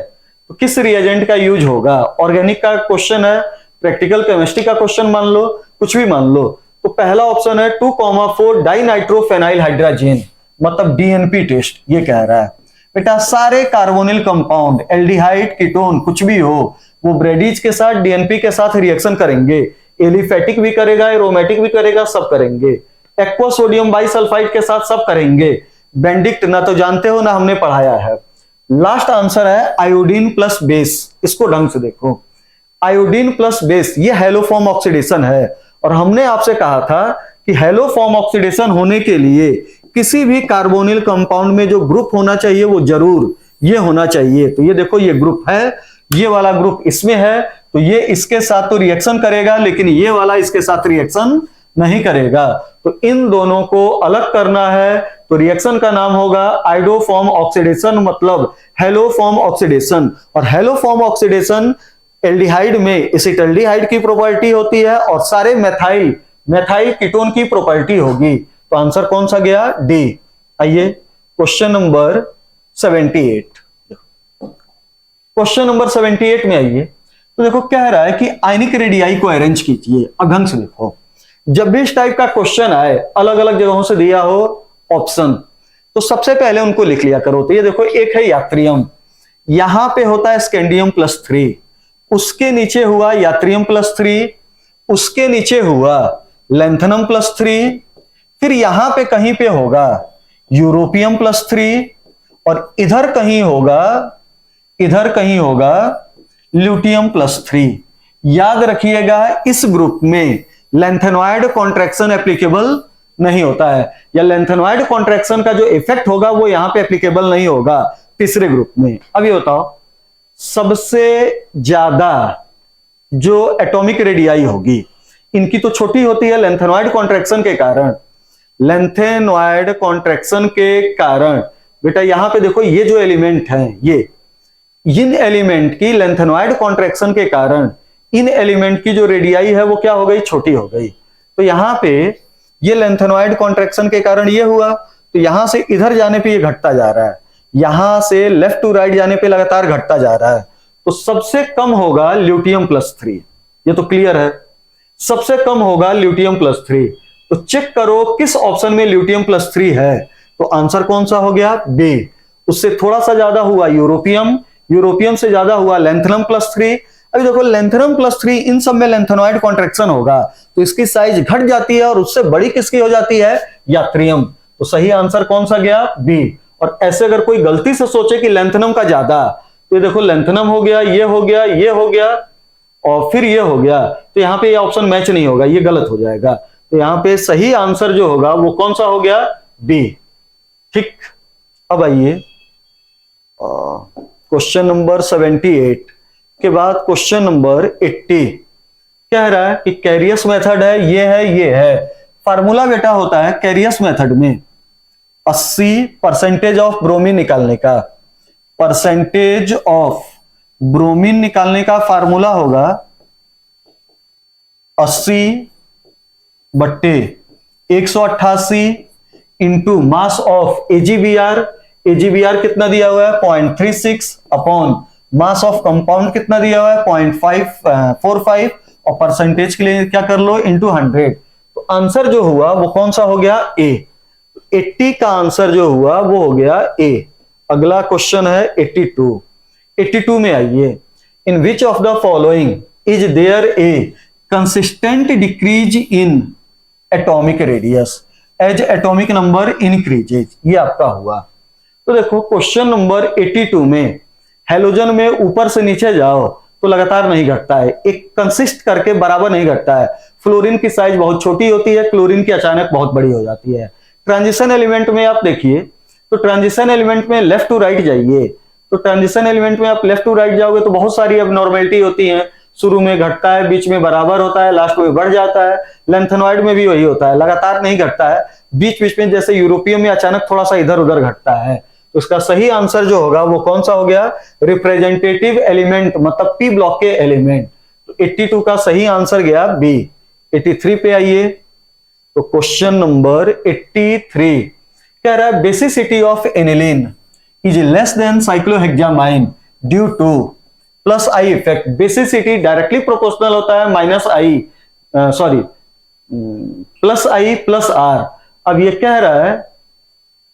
तो किस रिएजेंट का यूज होगा। ऑर्गेनिक का क्वेश्चन है, प्रैक्टिकल केमिस्ट्री का क्वेश्चन मान लो, कुछ भी मान लो। तो पहला ऑप्शन है 2,4 डाइनाइट्रोफेनाइल हाइड्रोजन, मतलब डीएनपी टेस्ट। ये कह रहा है बेटा सारे कार्बोनिल कंपाउंड, एल्डिहाइड, कीटोन, कुछ भी हो, वो ब्रेडीज के साथ डीएनपी के साथ रिएक्शन करेंगे। एलिफेटिक भी करेगा, एरोमेटिक भी करेगा, सब करेंगे। एक्वा सोडियम बाइसल्फाइड के साथ सब करेंगे। बेंडिक्ट ना तो जानते हो ना हमने पढ़ाया है। लास्ट आंसर है आयोडीन प्लस बेस। इसको ढंग से देखो, आयोडीन प्लस बेस ये हेलोफॉर्म ऑक्सीडेशन है, और हमने आपसे कहा था कि हेलोफॉर्म ऑक्सीडेशन होने के लिए किसी भी कार्बोनिल कंपाउंड में जो ग्रुप होना चाहिए वो जरूर ये होना चाहिए। तो ये देखो ये ग्रुप है, ये वाला ग्रुप इसमें है, तो ये इसके साथ तो रिएक्शन करेगा, लेकिन ये वाला इसके साथ रिएक्शन नहीं करेगा। तो इन दोनों को अलग करना है तो रिएक्शन का नाम होगा आइडोफॉर्म ऑक्सीडेशन, मतलब हेलोफॉर्म ऑक्सीडेशन। और हेलोफॉर्म ऑक्सीडेशन एल्डिहाइड में एसिटल्डिहाइड की प्रॉपर्टी होती है और सारे मेथाइल कीटोन की प्रॉपर्टी होगी। तो आंसर कौन सा गया, डी। आइए क्वेश्चन नंबर 78, क्वेश्चन नंबर 78 में आइए। तो देखो कह रहा है कि आयनिक रेडियाई को अरेंज कीजिए। अब ढंग से देखो, जब भी इस टाइप का क्वेश्चन आए, अलग अलग जगहों से दिया हो ऑप्शन, तो सबसे पहले उनको लिख लिया करो। तो ये देखो एक है यात्रियम, यहां पे होता है स्कैंडियम +3, उसके नीचे हुआ यात्रियम +3, उसके नीचे हुआ लैंथनम +3, फिर यहां पे कहीं पे होगा यूरोपियम +3, और इधर कहीं होगा ल्यूटियम +3। याद रखिएगा इस ग्रुप में लैंथेनॉइड कॉन्ट्रैक्शन एप्लीकेबल नहीं होता है, या लैंथेनॉइड कॉन्ट्रैक्शन का जो इफेक्ट होगा वो यहां पे एप्लीकेबल नहीं होगा तीसरे ग्रुप में। अब ये बताओ सबसे ज्यादा जो एटॉमिक रेडियाई होगी इनकी तो छोटी होती है लैंथेनॉइड कॉन्ट्रैक्शन के कारण। लैंथेनॉइड कॉन्ट्रैक्शन के कारण बेटा यहां पे देखो ये जो एलिमेंट हैं, ये इन एलिमेंट की लैंथेनॉइड कॉन्ट्रैक्शन के कारण इन एलिमेंट की जो रेडियाई है वो क्या हो गई, छोटी हो गई। तो यहां पे ये लैंथेनॉइड कॉन्ट्रैक्शन के कारण ये हुआ, तो यहां से इधर जाने पे ये घटता जा रहा है, यहां से लेफ्ट टू राइट जाने पे लगातार घटता जा रहा है। तो सबसे कम होगा ल्यूटियम +3, ये तो क्लियर है, सबसे कम होगा ल्यूटियम +3। तो चेक करो किस ऑप्शन में ल्यूटियम +3 है। तो आंसर कौन सा हो गया, बी। उससे थोड़ा सा ज्यादा हुआ यूरोपियम, यूरोपियम से ज्यादा हुआ लैंथनम +3। अभी देखो लैंथनम +3 इन सब में लैंथेनॉइड कॉन्ट्रैक्शन होगा तो इसकी साइज घट जाती है, और उससे बड़ी किसकी हो जाती है, यात्रियम। तो सही आंसर कौन सा गया, बी। और ऐसे अगर कोई गलती से सोचे कि लैंथनम का ज्यादा, तो ये देखो लैंथनम हो गया, ये हो गया, ये हो गया, और फिर ये हो गया, तो यहां पे ये ऑप्शन मैच नहीं होगा, ये गलत हो जाएगा। तो यहां पे सही आंसर जो होगा वो कौन सा हो गया, बी। ठीक, अब आइए क्वेश्चन नंबर 78 के बाद क्वेश्चन नंबर 80 कह रहा है कि कैरियस मेथड है, ये है। फार्मूला बेटा होता है कैरियस मेथड में 80% ऑफ ब्रोमीन निकालने का, परसेंटेज ऑफ ब्रोमीन निकालने का फार्मूला होगा 80/188 into mass of AgBr. AgBr कितना दिया हुआ है 0.36 अपॉन मास ऑफ कंपाउंड कितना दिया हुआ है 0.545 और परसेंटेज के लिए क्या कर लो इंटू 100। तो आंसर जो हुआ वो कौन सा हो गया ए। 80 का आंसर जो हुआ वो हो गया ए। अगला क्वेश्चन है 82। 82 में आइए, in which of the following is there a consistent decrease in atomic radius as atomic number increases. ये आपका हुआ। तो देखो क्वेश्चन नंबर 82 में हेलोजन में ऊपर से नीचे जाओ तो लगातार नहीं घटता है, एक कंसिस्ट करके बराबर नहीं घटता है। फ्लोरीन की साइज बहुत छोटी होती है, क्लोरीन की अचानक बहुत बड़ी हो जाती है। ट्रांजिशन एलिमेंट में आप देखिए, तो ट्रांजिशन एलिमेंट में लेफ्ट टू राइट जाइए, तो ट्रांजिशन एलिमेंट में आप लेफ्ट टू राइट जाओगे तो बहुत सारी एबनॉर्मेलिटी होती है। शुरू में घटता है, बीच में बराबर होता है, लास्ट में बढ़ जाता है। लेंथेनॉइड में भी वही होता है, लगातार नहीं घटता है, बीच बीच में जैसे यूरोपियम में अचानक थोड़ा सा इधर उधर घटता है। तो इसका सही आंसर जो होगा वो कौन सा हो गया रिप्रेजेंटेटिव एलिमेंट, मतलब पी ब्लॉक के एलिमेंट। तो 82 का सही आंसर गया बी। 83 पे आइए, तो क्वेश्चन नंबर 83 कह रहा है basicity of aniline is less than cyclohexamine due to plus I effect. Basicity directly proportional होता है minus I, sorry plus I plus R. अब ये कह रहा है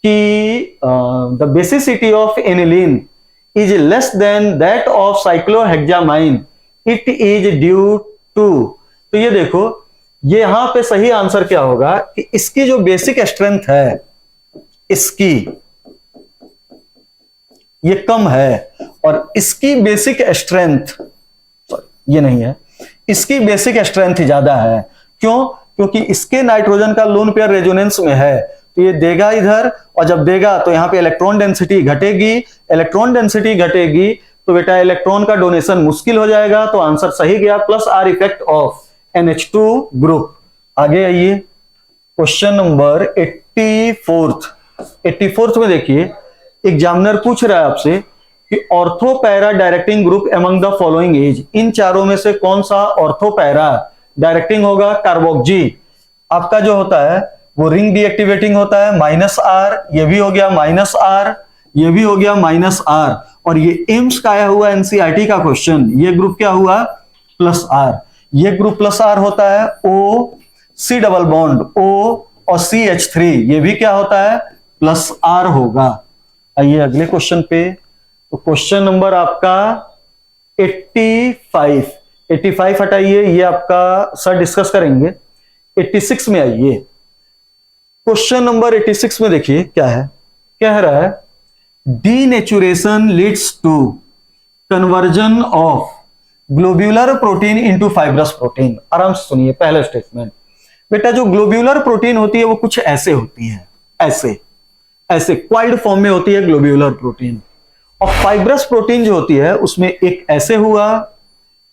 कि the basicity of aniline is less than that of cyclohexamine, it is due to. तो ये देखो, ये यहां पे सही आंसर क्या होगा कि इसकी जो बेसिक स्ट्रेंथ है इसकी ये कम है और इसकी बेसिक स्ट्रेंथ, ये नहीं है, इसकी बेसिक स्ट्रेंथ ज्यादा है। क्यों? क्योंकि इसके नाइट्रोजन का लोन पेयर रेजोनेंस में है, तो ये देगा इधर, और जब देगा तो यहां पे इलेक्ट्रॉन डेंसिटी घटेगी। इलेक्ट्रॉन डेंसिटी घटेगी तो बेटा इलेक्ट्रॉन का डोनेशन मुश्किल हो जाएगा। तो आंसर सही गया plus are effect of NH2 group. आगे आइए, क्वेश्चन नंबर 84 में देखिए, एग्जामिनर पूछ रहा है आपसे कि ortho para directing group among the following is. इन चारों में से कौन सा ऑर्थो पैरा डायरेक्टिंग होगा? कार्बोक्सी आपका जो होता है वो रिंग डीएक्टिवेटिंग होता है -R, ये भी हो गया -R, ये भी हो गया -R, और ये एम्स का आया हुआ एनसीईआरटी का क्वेश्चन, ये ग्रुप क्या हुआ +R। ये ग्रुप +R होता है O C double bond O और CH3, ये भी क्या होता है +R होगा। आइए अगले क्वेश्चन पे, तो क्वेश्चन नंबर आपका 85 हटाइए, ये आपका सर डिस्कस करेंगे। 86 में आइए, क्वेश्चन नंबर 86 में देखिए क्या है, कह रहा है denaturation leads to conversion of globular protein into fibrous protein. आराम से सुनिए पहला स्टेटमेंट। बेटा जो ग्लोब्यूलर प्रोटीन होती है वो कुछ ऐसे होती है, ऐसे ऐसे क्वाइल्ड फॉर्म में होती है ग्लोब्यूलर प्रोटीन, और फाइब्रस प्रोटीन जो होती है उसमें एक ऐसे हुआ,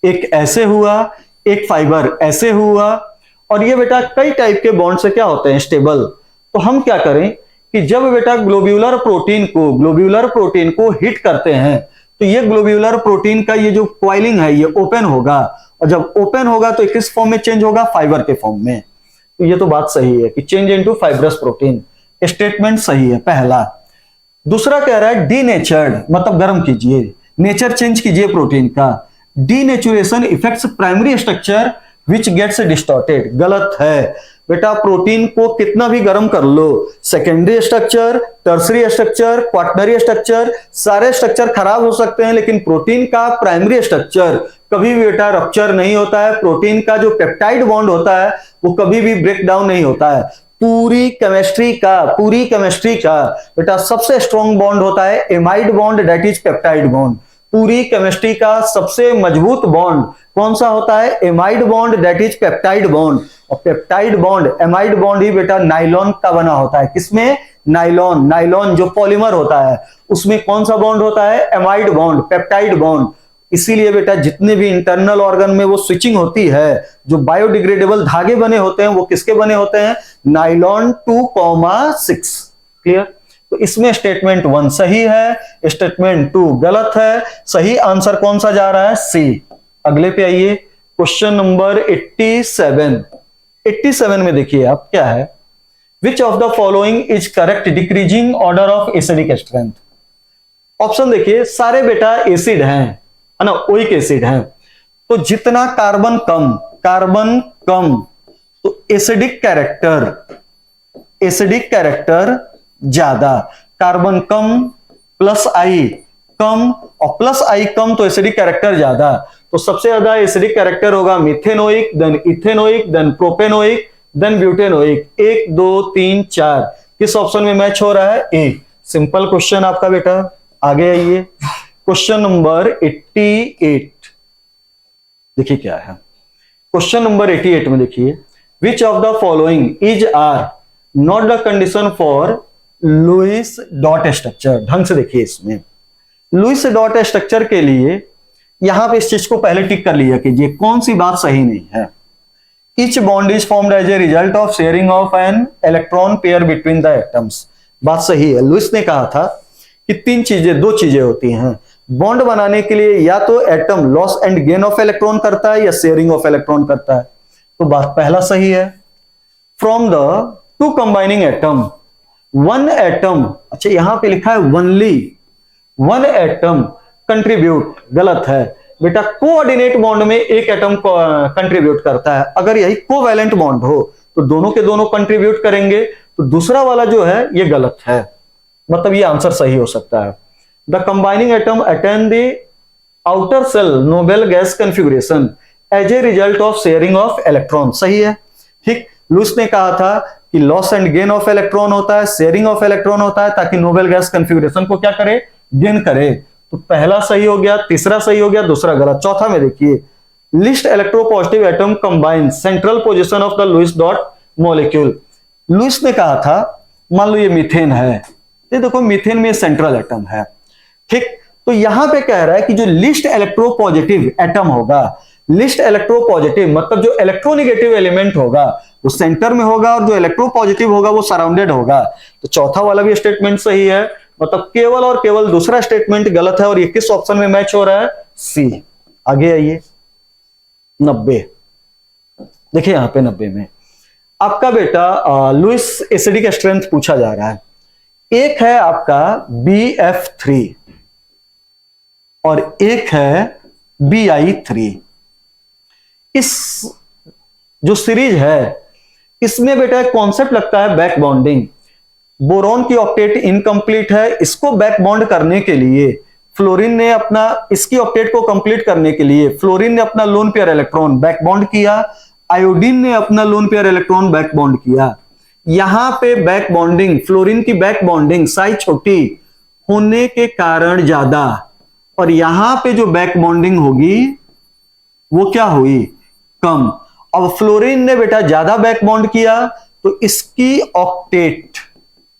एक ऐसे हुआ, एक फाइबर ऐसे हुआ, और ये बेटा कई टाइप के बॉन्ड से क्या होते हैं स्टेबल। तो हम क्या करें कि जब बेटा ग्लोब्यूलर प्रोटीन को हिट करते हैं तो ये ग्लोब्यूलर प्रोटीन का ये जो क्वाइलिंग है ये ओपन होगा, और जब ओपन होगा तो किस फॉर्म में चेंज होगा? फाइबर के फॉर्म में। तो ये तो बात सही है कि change into fibrous protein, statement सही है पहला। दूसरा कह रहा है डीनेचर्ड, मतलब गर्म कीजिए, नेचर चेंज कीजिए प्रोटीन का। Denaturation effects primary structure which gets distorted, गलत है बेटा। प्रोटीन को कितना भी गर्म कर लो, secondary structure, tertiary structure, quaternary structure, सारे स्ट्रक्चर खराब हो सकते हैं, लेकिन प्रोटीन का प्राइमरी स्ट्रक्चर कभी भी बेटा रप्चर नहीं होता है। प्रोटीन का जो पेप्टाइड बॉन्ड होता है वो कभी भी ब्रेक डाउन नहीं होता है। पूरी केमिस्ट्री का बेटा सबसे स्ट्रॉन्ग बॉन्ड होता है amide bond, that is peptide bond. पूरी केमिस्ट्री का सबसे मजबूत बॉन्ड कौन सा होता है? Amide bond, that is peptide bond. और पेप्टाइड बॉन्ड, एमाइड बॉन्ड ही बेटा नाइलॉन का बना होता है। किसमें? नाइलॉन, नाइलॉन जो पॉलीमर होता है उसमें कौन सा बॉन्ड होता है, एमाइड बॉन्ड, पेप्टाइड बॉन्ड। इसीलिए बेटा जितने भी इंटरनल ऑर्गन में वो स्विचिंग होती है, जो बायोडिग्रेडेबल धागे बने होते हैं वो किसके बने होते हैं, नाइलॉन 2,6। क्लियर। तो इसमें स्टेटमेंट 1 सही है, स्टेटमेंट 2 गलत है। सही आंसर कौन सा जा रहा है, सी। अगले पे आइए, क्वेश्चन नंबर 87। 87 में देखिए आप क्या है, विच of the following is correct decreasing order of acidic strength. Option देखिए, सारे बेटा एसिड हैं, है ना, ओइक एसिड हैं। तो जितना कार्बन कम, कार्बन कम, तो एसिडिक कैरेक्टर ज्यादा। कार्बन कम प्लस आई कम, और प्लस आई कम तो एसिडिक कैरेक्टर ज्यादा। तो सबसे ज्यादा एसिडिक कैरेक्टर होगा methanoic, then ethanoic, then propanoic, then butanoic. 1 2 3 4 किस ऑप्शन में मैच हो रहा है, ए। सिंपल क्वेश्चन आपका बेटा। आगे आइए, क्वेश्चन नंबर 88। देखिए क्या है क्वेश्चन नंबर 88 में, देखिए which of the following is are not the condition for Lewis dot structure. ढंग से देखिए, इसमें लुईस डॉट स्ट्रक्चर के लिए यहां पे इस चीज को पहले टिक कर लिया कीजिए, कौन सी बात सही नहीं है। Each bond is formed as a result of sharing of an electron pair between the atoms। बात सही है। लुईस ने कहा था कि दो चीजें होती हैं बॉन्ड बनाने के लिए, या तो atom loss and gain of electron करता है या शेयरिंग ऑफ इलेक्ट्रॉन करता है। तो बात पहला सही है। From the two combining atom, one atom, अच्छा यहां पे लिखा है वनली वन एटम कंट्रीब्यूट, गलत है बेटा। कोऑर्डिनेट बॉन्ड में एक एटम कंट्रीब्यूट करता है। अगर यही कोवैलेंट बॉन्ड हो तो दोनों के दोनों कंट्रीब्यूट करेंगे, तो दूसरा वाला जो है ये गलत है, मतलब ये आंसर सही हो सकता है। The combining atom attain the outer shell noble gas configuration as a result of sharing of electron, सही है। ठीक, लुईस ने कहा था कि loss and gain of electron होता है, शेयरिंग ऑफ इलेक्ट्रॉन होता है, ताकि नोबेल गैस कॉन्फ़िगरेशन को क्या करे, गेन करे। तो पहला सही हो गया, तीसरा सही हो गया, दूसरा गलत। चौथा में देखिए, least electropositive atom combine central position of the Lewis dot molecule. Lewis ने कहा था, मान लो ये मीथेन है, ये देखो मीथेन में सेंट्रल एटम है, ठीक। तो यहां पे कह रहा है कि जो लिस्ट इलेक्ट्रोपॉजिटिव एटम होगा, लिस्ट इलेक्ट्रोपॉजिटिव मतलब जो इलेक्ट्रोनेगेटिव एलिमेंट होगा वो सेंटर में होगा, और जो इलेक्ट्रोपॉजिटिव होगा वो सराउंडेड होगा। तो चौथा वाला भी स्टेटमेंट सही है, मतलब केवल और केवल दूसरा स्टेटमेंट गलत है। और ये किस ऑप्शन में मैच हो रहा है, सी। आगे आइए, 90। देखिए यहां पे 90 में आपका बेटा लुईस एसिडिक स्ट्रेंथ पूछा जा रहा है। एक है आपका BF3 और एक है BI3। इस जो सीरीज है इसमें बेटा कॉन्सेप्ट लगता है बैक बॉन्डिंग। बोरॉन की ऑक्टेट इनकम्प्लीट है, इसको बैक बॉन्ड करने के लिए फ्लोरीन ने अपना, इसकी ऑक्टेट को कंप्लीट करने के लिए फ्लोरीन ने अपना lone pair electron back bond किया, आयोडीन ने अपना lone pair electron back bond किया। यहां पे बैक बॉन्डिंग, फ्लोरीन की बैक बॉन्डिंग साइज छोटी होने के कारण ज्यादा, और यहां पे जो बैक बॉन्डिंग होगी वो क्या हुई, कम। अब फ्लोरीन ने बेटा ज्यादा बैक बॉन्ड किया तो इसकी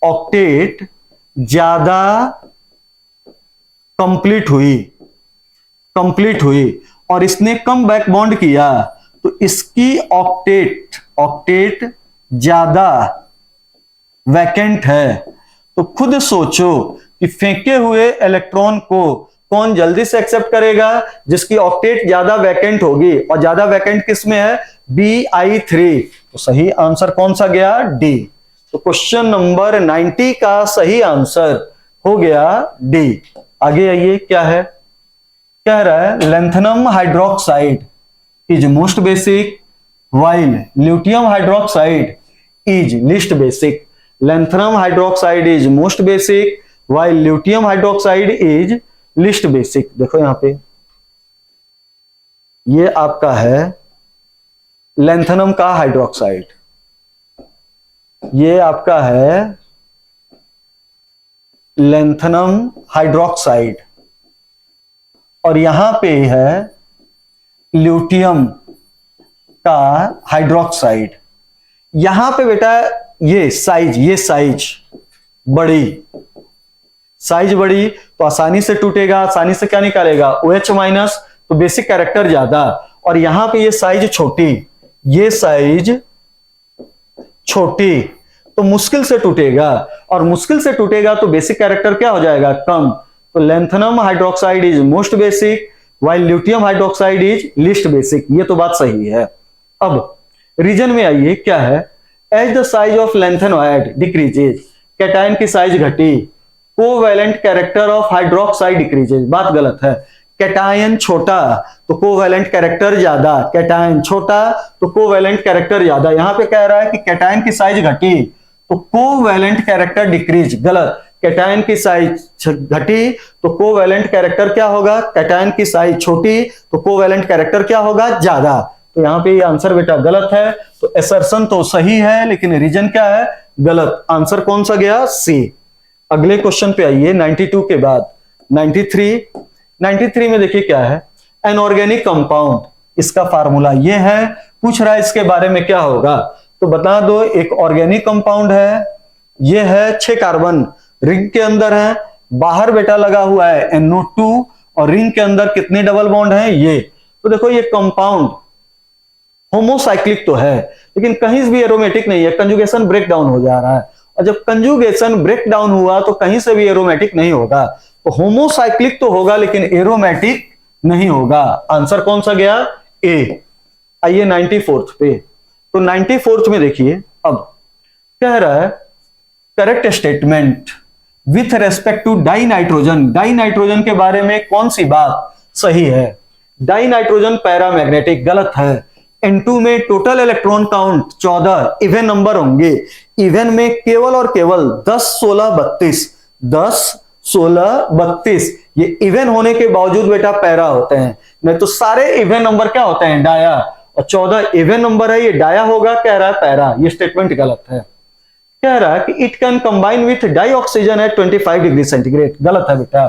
ऑक्टेट ज्यादा कंप्लीट हुई, और इसने कम बैक बॉन्ड किया तो इसकी ऑक्टेट ज्यादा वैकेंट है। तो खुद सोचो कि फेंके हुए इलेक्ट्रॉन को कौन जल्दी से एक्सेप्ट करेगा, जिसकी ऑक्टेट ज्यादा वैकेंट होगी, और ज्यादा वैकेंट किसमें है, BI3। तो सही आंसर कौन सा गया, डी। तो क्वेश्चन नंबर 90 का सही आंसर हो गया डी। आगे आइए, क्या है, कह रहा है lanthanum hydroxide is most basic while lutetium hydroxide is least basic। lanthanum hydroxide is most basic while lutetium hydroxide is least basic। देखो यहां पे ये आपका है लैंथनम का हाइड्रोक्साइड, ये आपका है लैंथनम हाइड्रोक्साइड, और यहां पे है ल्यूटियम का हाइड्रोक्साइड। यहां पे बेटा ये साइज बड़ी, साइज बड़ी तो आसानी से टूटेगा, आसानी से क्या निकालेगा, OH माइनस, तो बेसिक कैरेक्टर ज्यादा। और यहां पे ये साइज छोटी, ये साइज छोटी, तो मुश्किल से टूटेगा, और मुश्किल से टूटेगा तो बेसिक कैरेक्टर क्या हो जाएगा, कम। तो lanthanum hydroxide is most basic while luteum hydroxide is least basic, ये तो बात सही है। अब रीजन में आइए, क्या है, as the size of lanthanoid decreases, cation की साइज घटी, covalent character of hydroxide decreases, बात गलत है। कैटायन छोटा तो कोवैलेंट कैरेक्टर ज्यादा, कैटायन छोटा तो कोवैलेंट कैरेक्टर ज्यादा। यहां पे कह रहा है कि कैटायन की साइज घटी तो कोवैलेंट कैरेक्टर डिक्रीज, गलत। कैटायन की साइज घटी तो कोवैलेंट कैरेक्टर क्या होगा, कैटायन की साइज छोटी तो कोवैलेंट कैरेक्टर क्या होगा, ज्यादा। तो यहां पे ये आंसर बेटा गलत है। तो एसर्शन तो सही है लेकिन रीजन क्या है, गलत। आंसर कौन सा गया, सी। अगले क्वेश्चन पे आइए 92 के बाद 93 में देखिए क्या है, एन ऑर्गेनिक कंपाउंड, इसका फार्मूला ये है, पूछ रहा है इसके बारे में क्या होगा, तो बता दो। एक ऑर्गेनिक कंपाउंड है, ये है 6 कार्बन रिंग के अंदर है, बाहर बेटा लगा हुआ है NO2, और रिंग के अंदर कितने डबल बॉन्ड हैं, ये। तो देखो ये कंपाउंड होमोसाइक्लिक तो है लेकिन कहीं भी एरोमेटिक नहीं है, कंजुगेशन ब्रेक डाउन हो जा रहा है, और जब कंजुगेशन ब्रेक डाउन हुआ तो कहीं से भी एरोमेटिक नहीं होगा। तो होमोसाइक्लिक तो होगा लेकिन एरोमेटिक नहीं होगा। आंसर कौन सा गया, ए। आइए 94th पे, तो 94th में देखिए, अब कह रहा है correct statement with respect to dinitrogen, dinitrogen के बारे में कौन सी बात सही है। डाई नाइट्रोजन पैरामैग्नेटिक, गलत है। N2 में total electron count 14 even number होंगे, इवन में केवल और केवल 10 16 32, 10 16 32, ये इवन होने के बावजूद बेटा पैरा होते हैं, नहीं तो सारे इवन नंबर क्या होते हैं, डाया, और 14 इवन नंबर है, ये डाया होगा, कह रहा है पैरा, ये स्टेटमेंट गलत है। कह रहा है कि it can combine with dioxygen at 25 degree centigrade, गलत है बेटा।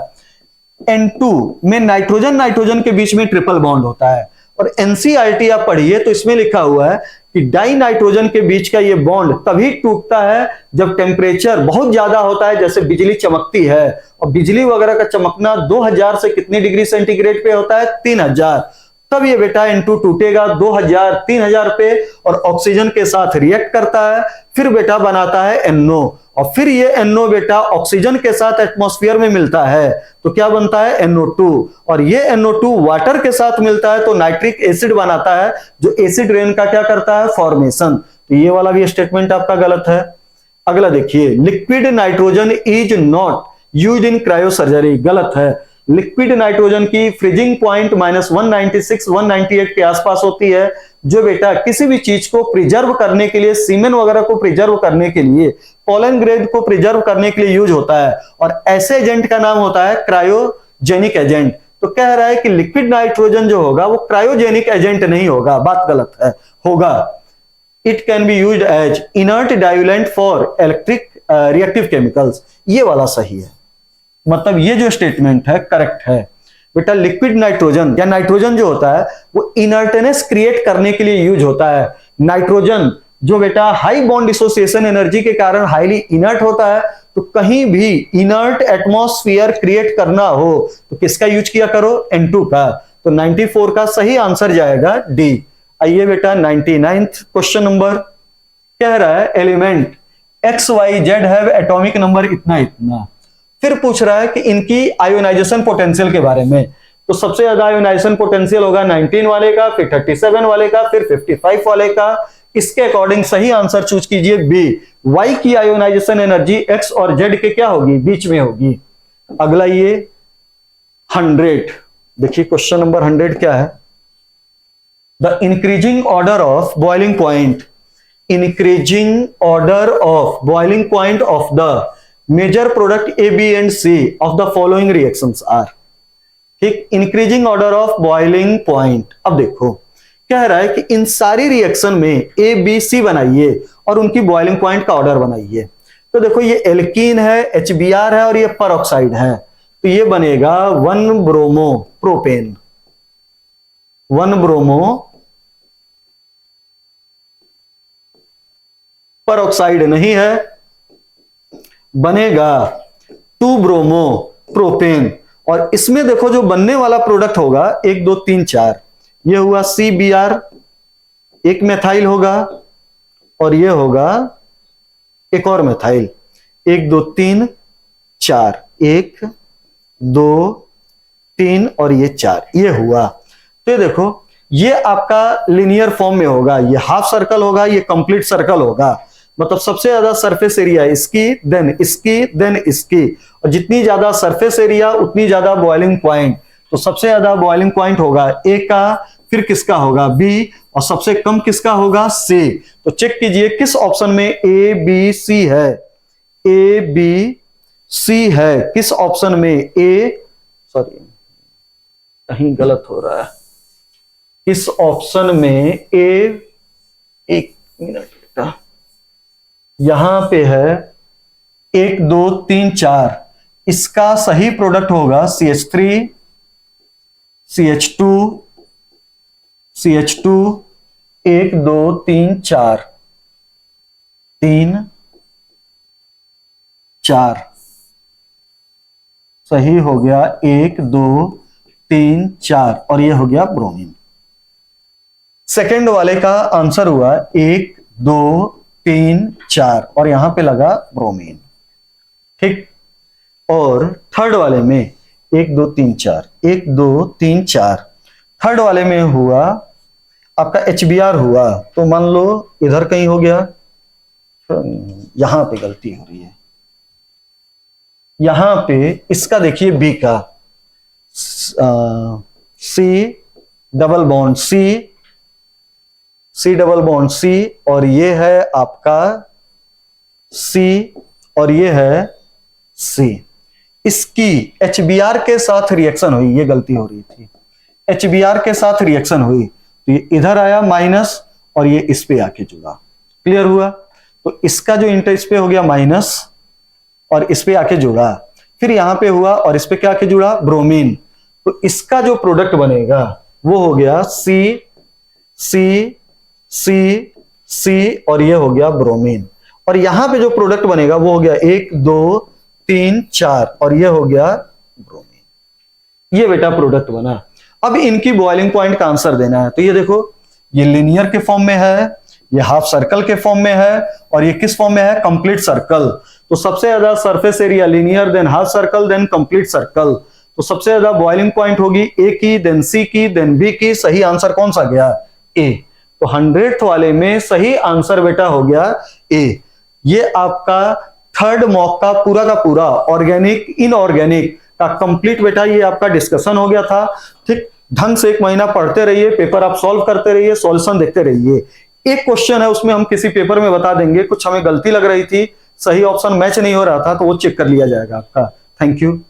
N2 में नाइट्रोजन नाइट्रोजन के बीच में ट्रिपल बॉन्ड होता है, और एनसीईआरटी आप पढ़िए तो इसमें लिखा हुआ है कि डाई नाइट्रोजन के बीच का ये बॉन्ड तभी टूटता है जब टेम्परेचर बहुत ज्यादा होता है, जैसे बिजली चमकती है, और बिजली वगैरह का चमकना 2000 से कितने डिग्री सेंटीग्रेड पे होता है, 3000, तब ये बेटा N2 टूटेगा 2000 3000 पे, और ऑक्सीजन के साथ रिएक्ट करता है, फिर बेटा बनाता है NO, और फिर ये NO बेटा ऑक्सीजन के साथ एटमॉस्फेयर में मिलता है तो क्या बनता है, NO2, और ये NO2 वाटर के साथ मिलता है तो नाइट्रिक एसिड बनाता है, जो एसिड रेन का क्या करता है, फॉर्मेशन। तो ये वाला भी स्टेटमेंट आपका गलत है। अगला देखिए, liquid nitrogen is not used in cryosurgery, गलत है। लिक्विड नाइट्रोजन की फ्रीजिंग पॉइंट -196 198 के आसपास होती है, जो बेटा किसी भी चीज को प्रिजर्व करने के लिए, सीमेन वगैरह को प्रिजर्व करने के लिए, पोलन ग्रेड को प्रिजर्व करने के लिए यूज होता है, और ऐसे एजेंट का नाम होता है क्रायोजेनिक एजेंट। तो कह रहा है कि लिक्विड नाइट्रोजन जो होगा वो क्रायोजेनिक एजेंट नहीं होगा, बात गलत है, होगा it can be used as inert diluent for electric reactive chemicals, ये वाला सही है। मतलब ये जो स्टेटमेंट है करेक्ट है बेटा। लिक्विड नाइट्रोजन या नाइट्रोजन जो होता है वो इनर्टनेस क्रिएट करने के लिए यूज होता है। नाइट्रोजन जो बेटा हाई बॉन्ड डिसोसिएशन एनर्जी के कारण हाईली इनर्ट होता है, तो कहीं भी इनर्ट एटमॉस्फेयर क्रिएट करना हो तो किसका यूज किया करो, N2 का। तो 94 का सही आंसर जाएगा डी। आइए बेटा 99th क्वेश्चन नंबर, कह रहा है element XYZ have atomic number इतना इतना, फिर पूछ रहा है कि इनकी आयोनाइजेशन पोटेंशियल के बारे में। तो सबसे ज्यादा आयोनाइजेशन पोटेंशियल होगा 19 वाले का, फिर 37 वाले का, फिर 55 वाले का। इसके अकॉर्डिंग सही आंसर चूज कीजिए बी। वाई की आयोनाइजेशन एनर्जी एक्स और जेड के क्या होगी, बीच में होगी। अगला ये 100, देखिए क्वेश्चन नंबर 100 क्या है, the increasing order of boiling point, increasing order of boiling point of the major product A B and C of the following reactions are. ठीक, increasing order of boiling point. अब देखो कह रहा है कि इन सारी रिएक्शन में ए बी सी बनाइए और उनकी बॉइलिंग पॉइंट का ऑर्डर बनाइए। तो देखो ये एल्कीन है, HBr है, और ये परऑक्साइड है, तो ये बनेगा 1 ब्रोमो प्रोपेन, 1 ब्रोमो परऑक्साइड नहीं है, बनेगा 2 ब्रोमो प्रोपेन। और इसमें देखो जो बनने वाला प्रोडक्ट होगा 1 2 3 4, ये हुआ CBr, एक मेथाइल होगा, और ये होगा एक और मेथाइल, 1 2 3 4, 1 2 3 और ये 4, ये हुआ। तो ये देखो ये आपका लिनियर फॉर्म में होगा, ये हाफ सर्कल होगा, ये कंप्लीट सर्कल होगा। मतलब सबसे ज्यादा सरफेस एरिया इसकी, देन इसकी, देन इसकी, और जितनी ज्यादा सरफेस एरिया उतनी ज्यादा बॉइलिंग पॉइंट। तो सबसे ज्यादा बॉइलिंग पॉइंट होगा ए का, फिर किसका होगा बी, और सबसे कम किसका होगा सी। तो चेक कीजिए किस ऑप्शन में ए बी सी है, ए बी सी है, किस ऑप्शन में ए, सॉरी कहीं गलत हो रहा है, किस ऑप्शन में ए, एक मिनट बेटा, यहां पे है 1 2 3 4, इसका सही प्रोडक्ट होगा CH3 CH2 CH2, 1 2 3 4, 3 4, सही हो गया 1 2 3 4, और ये हो गया ब्रोमीन। सेकंड वाले का आंसर हुआ 1 2 3 4, और यहां पे लगा ब्रोमीन, ठीक। और थर्ड वाले में 1 2 3 4, 1 2 3 4, थर्ड वाले में हुआ आपका HBr हुआ। तो मान लो इधर कहीं हो गया, यहां पे गलती हो रही है, यहां पे इसका देखिए बी का C double bond C double bond C, और ये है आपका C, और ये है C। इसकी HBr के साथ रिएक्शन हुई, ये गलती हो रही थी, HBr के साथ रिएक्शन हुई, तो ये इधर आया माइनस, और ये इस पे आके जुड़ा। क्लियर हुआ? तो इसका जो इंटर इस पे हो गया माइनस, और इस पे आके जुड़ा, फिर यहां पे हुआ और इस पे क्या आके जुड़ा ब्रोमीन। तो इसका जो प्रोडक्ट बनेगा वो हो गया C C C C, और ये हो गया ब्रोमीन। और यहां पे जो प्रोडक्ट बनेगा वो हो गया 1 2 3 4, और ये हो गया ब्रोमीन। ये बेटा प्रोडक्ट बना। अब इनकी बॉइलिंग पॉइंट का आंसर देना है। तो ये देखो ये लिनियर के फॉर्म में है, ये हाफ सर्कल के फॉर्म में है, और ये किस फॉर्म में है कंप्लीट सर्कल। तो सबसे ज्यादा surface area linear, then half circle, then complete circle. तो सबसे ज्यादा बॉइलिंग पॉइंट होगी ए की, देन सी की, देन बी की। सही आंसर कौन सा गया ए। तो 100th वाले में सही आंसर बेटा हो गया ए। ये आपका थर्ड मॉक का पूरा ऑर्गेनिक इनऑर्गेनिक का कंप्लीट बेटा ये आपका डिस्कशन हो गया था। ठीक, ढंग से 1 महीना पढ़ते रहिए, पेपर आप सॉल्व करते रहिए, सॉल्यूशन देखते रहिए। एक क्वेश्चन है उसमें हम किसी पेपर में बता देंगे, कुछ हमें गलती लग रही थी, सही ऑप्शन मैच नहीं हो रहा था, तो वो चेक कर लिया जाएगा आपका। Thank you.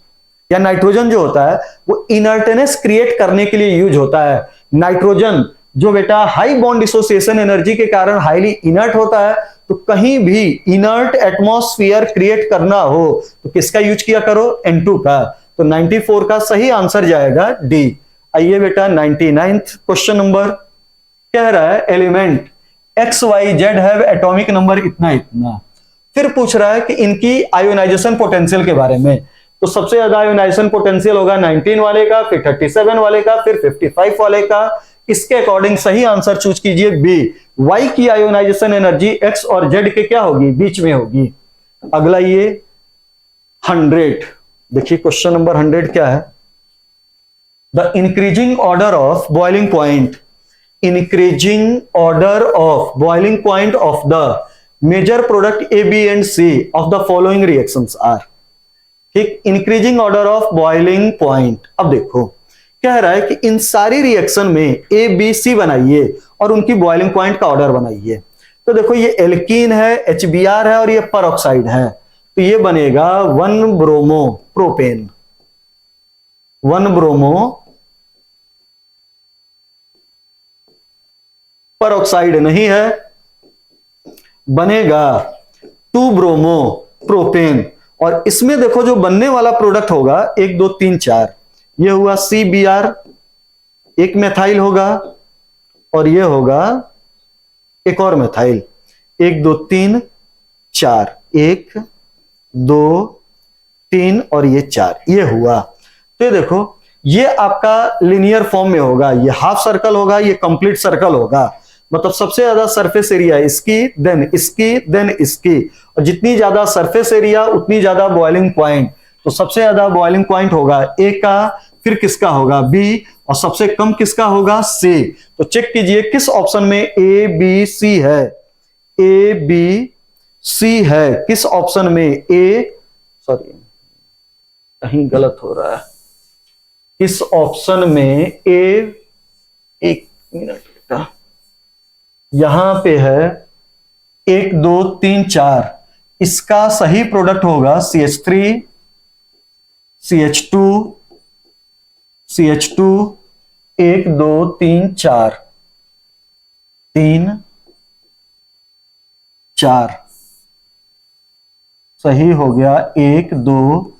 या नाइट्रोजन जो होता है वो इनर्टनेस क्रिएट करने के लिए यूज होता है। नाइट्रोजन जो बेटा हाई बॉन्ड डिसोसिएशन एनर्जी के कारण हाईली इनर्ट होता है, तो कहीं भी इनर्ट एटमॉस्फेयर क्रिएट करना हो तो किसका यूज किया करो N2 का। तो 94 का सही आंसर जाएगा डी। आइए बेटा 99th क्वेश्चन नंबर कह रहा है element XYZ have atomic number इतना इतना। फिर पूछ रहा है कि इनकी आयोनाइजेशन पोटेंशियल के बारे में। तो सबसे ज्यादा आयोनाइजेशन पोटेंशियल होगा 19 वाले का, फिर 37 वाले का, फिर 55 वाले का। इसके अकॉर्डिंग सही आंसर चूज कीजिए बी। Y की आयोनाइजेशन एनर्जी X और Z के क्या होगी बीच में होगी। अगला ये 100, देखिए क्वेश्चन नंबर 100 क्या है। The increasing order of boiling point, increasing order of boiling point of the major product A, B and C of the following reactions are. ठीक, increasing order of boiling point. अब देखो कह रहा है कि इन सारी रिएक्शन में A, B, C बनाइए और उनकी बॉइलिंग पॉइंट का ऑर्डर बनाइए। तो देखो ये एल्कीन है, HBr है, और ये परऑक्साइड है। तो ये बनेगा 1 ब्रोमो प्रोपेन, 1 ब्रोमो परऑक्साइड नहीं है, बनेगा 2 ब्रोमो प्रोपेन। और इसमें देखो जो बनने वाला प्रोडक्ट होगा 1 2 3 4, ये हुआ CBr, एक मेथाइल होगा, और ये होगा एक और मेथाइल, 1 2 3 4, 1 2 3 और ये 4, ये हुआ। तो ये देखो, ये आपका लिनियर फॉर्म में होगा, ये हाफ सर्कल होगा, ये कंप्लीट सर्कल होगा। मतलब सबसे ज्यादा सरफेस एरिया इसकी, देन इसकी, देन इसकी, और जितनी ज्यादा सरफेस एरिया उतनी ज्यादा बॉइलिंग पॉइंट। तो सबसे ज्यादा बॉइलिंग पॉइंट होगा ए का, फिर किसका होगा बी, और सबसे कम किसका होगा सी। तो चेक कीजिए किस ऑप्शन में ए बी सी है, ए बी सी है किस ऑप्शन में, ए सॉरी कहीं गलत हो रहा है, इस ऑप्शन में ए, एक मिनट बेटा, यहां पे है 1 2 3 4, इसका सही प्रोडक्ट होगा CH3 CH2 CH2, 1 2 3 4, 3 4 सही हो गया, 1 2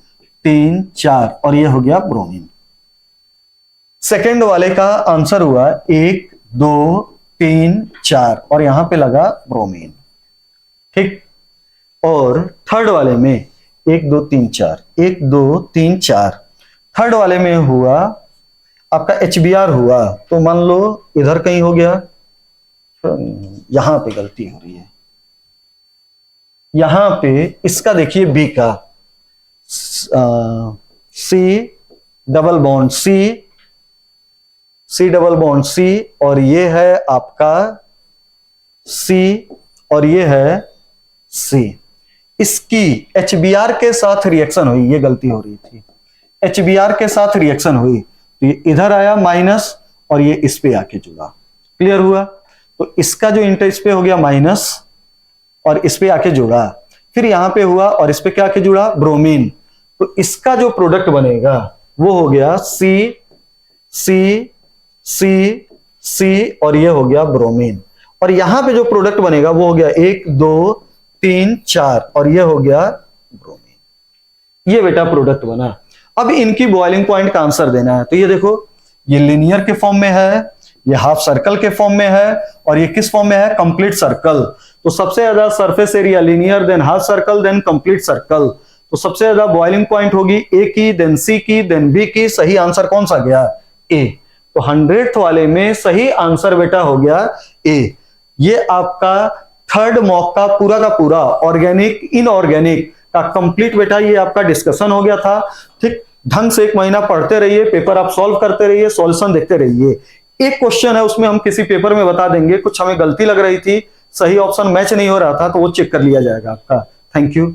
3 4, और ये हो गया ब्रोमीन। सेकंड वाले का आंसर हुआ 1 2 3 4, और यहां पे लगा ब्रोमीन, ठीक। और थर्ड वाले में 1 2 3 4, 1 2 3 4, थर्ड वाले में हुआ आपका HBr हुआ। तो मान लो इधर कहीं हो गया, यहां पे गलती हो रही है, यहां पे इसका देखिए बी का C double bond C double bond C, और ये है आपका सी, और ये है सी। इसकी HBr के साथ रिएक्शन हुई, ये गलती हो रही थी, HBr के साथ रिएक्शन हुई, तो ये इधर आया माइनस, और ये इस पे आके जुड़ा। क्लियर हुआ? तो इसका जो इंटर इस पे हो गया माइनस, और इस पे आके जुड़ा, फिर यहां पे हुआ और इस पे क्या आके जुड़ा ब्रोमीन। तो इसका जो प्रोडक्ट बनेगा वो हो गया सी सी सी सी, और ये हो गया ब्रोमीन। और यहां पे जो प्रोडक्ट बनेगा वो हो गया 1 2 3 4, और ये हो गया ब्रोमीन। ये बेटा प्रोडक्ट बना। अब इनकी बॉइलिंग पॉइंट का आंसर देना है। तो ये देखो, ये लिनियर के फॉर्म में है, ये हाफ सर्कल के फॉर्म में है, और ये किस फॉर्म में है कंप्लीट सर्कल। तो सबसे ज्यादा surface area linear, then half circle, then complete circle. तो सबसे ज्यादा बॉइलिंग पॉइंट होगी ए की, देन सी की, देन बी की। सही आंसर कौन सा गया? ए। तो 100th वाले में सही आंसर बेटा हो गया ए। ये आपका थर्ड मॉक का पूरा ऑर्गेनिक इनऑर्गेनिक का कंप्लीट बेटा ये आपका डिस्कशन हो गया था। ठीक, ढंग से 1 महीना पढ़ते रहिए, पेपर आप सॉल्व करते रहिए, सॉल्यूशन देखते रहिए। एक क्वेश्चन है उसमें हम किसी पेपर में बता देंगे, कुछ हमें गलती लग रही थी, सही ऑप्शन मैच नहीं हो रहा था, तो वो चेक कर लिया जाएगा आपका। Thank you.